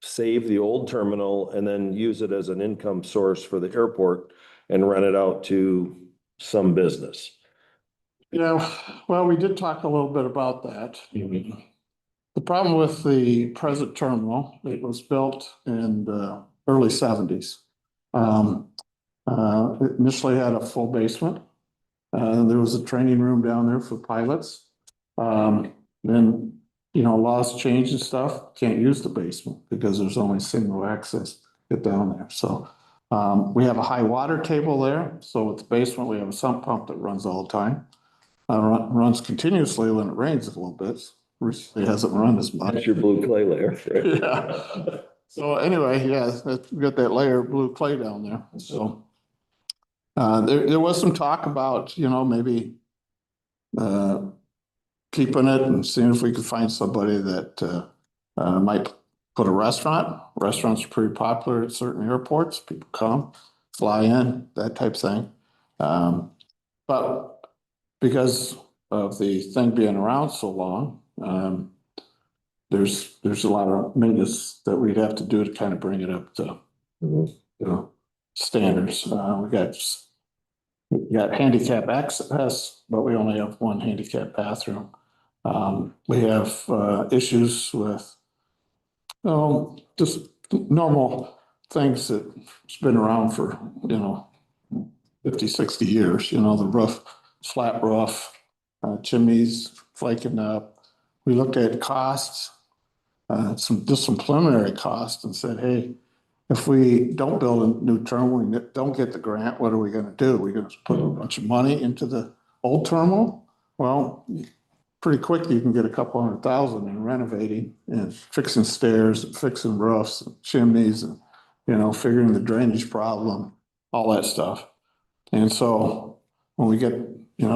Speaker 4: save the old terminal and then use it as an income source for the airport and rent it out to some business?
Speaker 11: Yeah, well, we did talk a little bit about that. The problem with the present terminal, it was built in the early 70s. It initially had a full basement. There was a training room down there for pilots. Then, laws changed and stuff. Can't use the basement because there's only single access to get down there. So we have a high water table there. So with the basement, we have a sump pump that runs all the time. Runs continuously when it rains a little bit. Recently hasn't run as much.
Speaker 4: That's your blue clay layer.
Speaker 11: Yeah. So anyway, yeah, we got that layer of blue clay down there, so. There was some talk about, maybe, keeping it and seeing if we could find somebody that, might put a restaurant. Restaurants are pretty popular at certain airports. People come, fly in, that type of thing. But because of the thing being around so long, there's a lot of maintenance that we'd have to do to kind of bring it up to, standards. We got handicap access, but we only have one handicap bathroom. We have, issues with, just normal things that's been around for, 50, 60 years, the roof, flat roof, chimneys flaking up. We looked at costs, some preliminary costs and said, hey, if we don't build a new terminal, we don't get the grant, what are we gonna do? We're gonna put a bunch of money into the old terminal? Well, pretty quickly you can get a couple $100,000 in renovating and fixing stairs, fixing roofs, chimneys, and, figuring the drainage problem, all that stuff. And so when we get,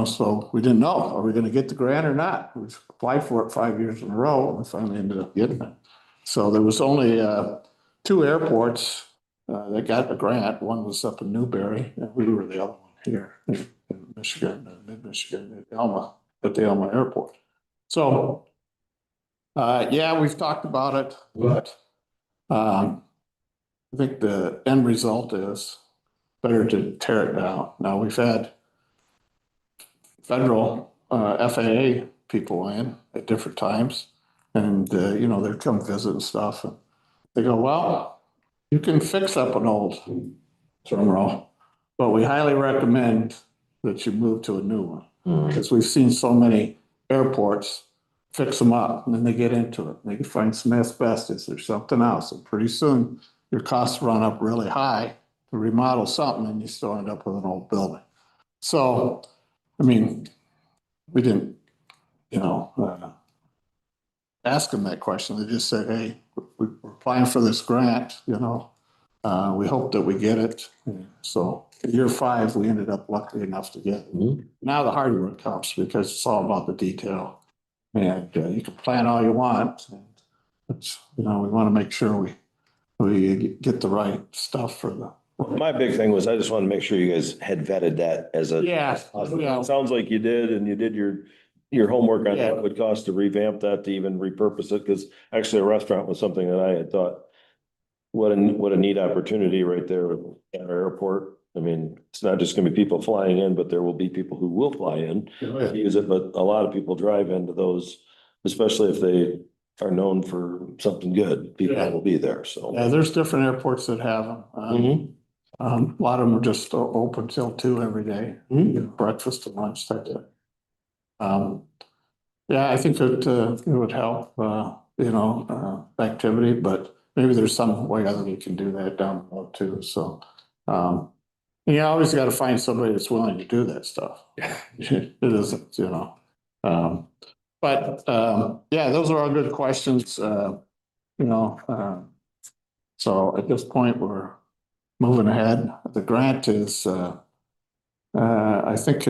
Speaker 11: so we didn't know, are we gonna get the grant or not? We applied for it 5 years in a row and finally ended up getting it. So there was only, 2 airports, that got the grant. One was up in Newberry and we were the other one here in Michigan, mid-Michigan, at the Elma Airport. So, yeah, we've talked about it, but, I think the end result is better to tear it down. Now, we've had federal, FAA people in at different times and, they'd come visit and stuff. And they go, well, you can fix up an old terminal, but we highly recommend that you move to a new one. Because we've seen so many airports fix them up and then they get into it. They can find some asbestos or something else. And pretty soon your costs run up really high to remodel something and you still end up with an old building. So, I mean, we didn't, ask them that question. They just said, hey, we're applying for this grant, we hope that we get it. So year 5, we ended up lucky enough to get it. Now the hard work comes because it's all about the detail. And you can plan all you want. But, we want to make sure we get the right stuff for the.
Speaker 4: My big thing was I just wanted to make sure you guys had vetted that as a.
Speaker 11: Yeah.
Speaker 4: It sounds like you did, and you did your homework on what it would cost to revamp that, to even repurpose it, because actually a restaurant was something that I had thought, what a neat opportunity right there at our airport. I mean, it's not just gonna be people flying in, but there will be people who will fly in to use it, but a lot of people drive into those, especially if they are known for something good, people will be there, so.
Speaker 11: Yeah, there's different airports that have them. A lot of them are just open till 2 every day, breakfast and lunch type of. Yeah, I think that it would help, activity, but maybe there's some way other we can do that down the road too. So, you always got to find somebody that's willing to do that stuff. It isn't, but yeah, those are all good questions. So at this point, we're moving ahead. The grant is, I think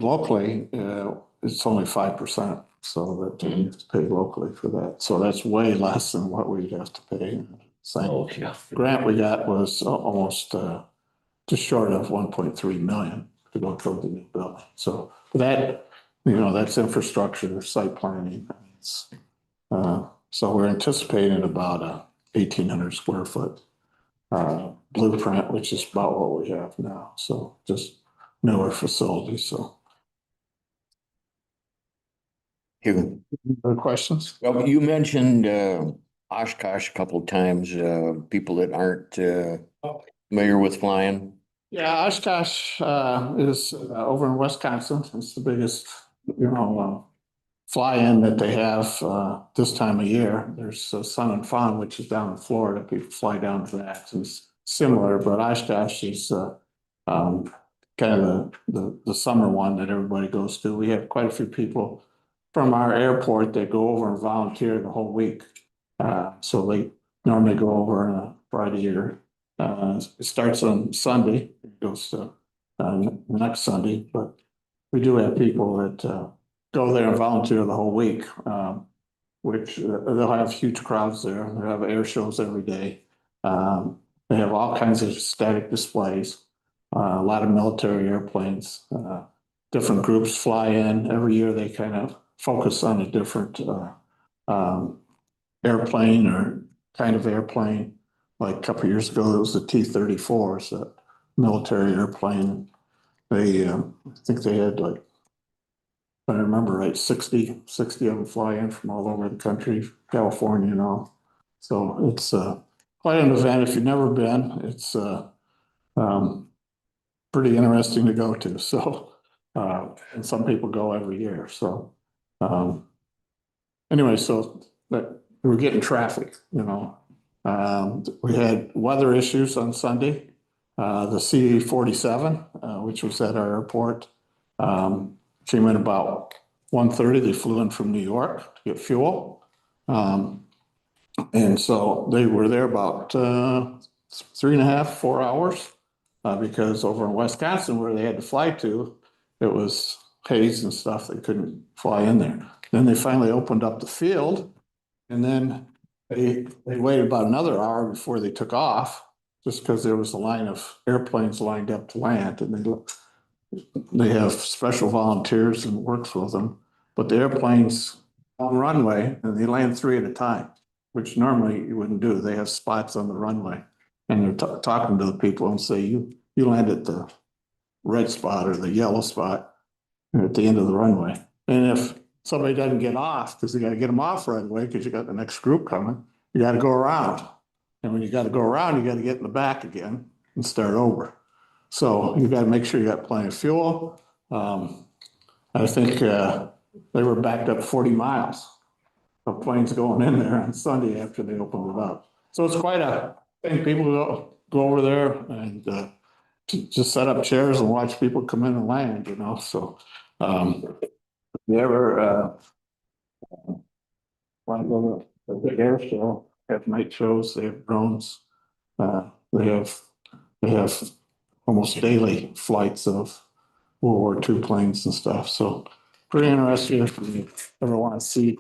Speaker 11: locally, it's only 5%, so that you have to pay locally for that. So that's way less than what we'd have to pay. So grant we got was almost just short of 1.3 million to go toward the new building. So that, that's infrastructure, site planning. So we're anticipating about a 1,800 square foot blueprint, which is about what we have now. So just newer facilities. So. Other questions?
Speaker 1: Well, you mentioned Oshkosh a couple of times, people that aren't familiar with flying.
Speaker 11: Yeah, Oshkosh is over in Wisconsin. It's the biggest, fly-in that they have this time of year. There's Sun and Fun, which is down in Florida. People fly down to that. It's similar, but Oshkosh is kind of the summer one that everybody goes to. We have quite a few people from our airport that go over and volunteer the whole week. So they normally go over on a Friday or, it starts on Sunday, it goes to, next Sunday, but we do have people that, go there and volunteer the whole week, which they'll have huge crowds there. They have air shows every day. They have all kinds of static displays, a lot of military airplanes. Different groups fly in. Every year they kind of focus on a different airplane or kind of airplane. Like a couple of years ago, it was the T-34, it's a military airplane. They, I think they had like, if I remember right, 60 of them fly in from all over the country, California and all. So it's quite an event. If you've never been, it's pretty interesting to go to. So, and some people go every year. So, anyway, so that we're getting traffic, you know. We had weather issues on Sunday. The C-47, which was at our airport, came in about 1:30. They flew in from New York to get fuel. And so they were there about 3.5, 4 hours. Because over in Wisconsin, where they had to fly to, it was haze and stuff. They couldn't fly in there. Then they finally opened up the field, and then they waited about another hour before they took off, just because there was a line of airplanes lined up to land, and they have special volunteers and works with them. But the airplanes on runway, and they land 3 at a time, which normally you wouldn't do. They have spots on the runway. And they're talking to the people and say, you land at the red spot or the yellow spot at the end of the runway. And if somebody doesn't get off, because you got to get them off right away, because you got the next group coming, you got to go around. And when you got to go around, you got to get in the back again and start over. So you got to make sure you got plenty of fuel. I think they were backed up 40 miles of planes going in there on Sunday after they opened it up. So it's quite a thing. People go over there and just set up chairs and watch people come in and land, you know. So if you ever want to go to a big air show, have night shows, they have drones. They have almost daily flights of World War II planes and stuff. So pretty interesting if you ever want to see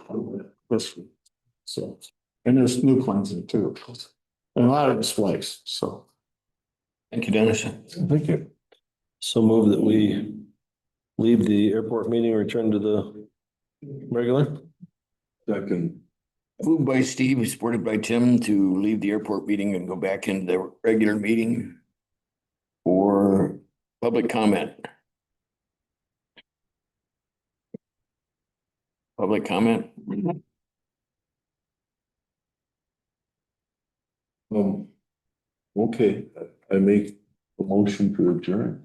Speaker 11: this. So, and there's new planes in too, and a lot of displays. So,
Speaker 1: Thank you, Dennis.
Speaker 3: Thank you.
Speaker 4: So move that we leave the airport meeting and return to the regular.
Speaker 3: Second.
Speaker 1: Moved by Steve, supported by Tim to leave the airport meeting and go back into the regular meeting for public comment. Public comment?
Speaker 3: Okay, I make a motion to adjourn.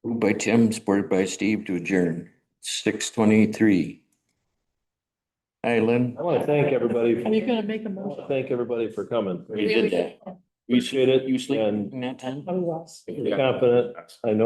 Speaker 1: Moved by Tim, supported by Steve to adjourn. 6:23. Hi, Lynn.
Speaker 4: I want to thank everybody.
Speaker 6: Are you gonna make a motion?
Speaker 4: Thank everybody for coming.
Speaker 1: You did that.
Speaker 4: Appreciate it.
Speaker 1: You sleep
Speaker 4: And
Speaker 1: in that time?
Speaker 6: Oh, yes.
Speaker 4: be confident. I know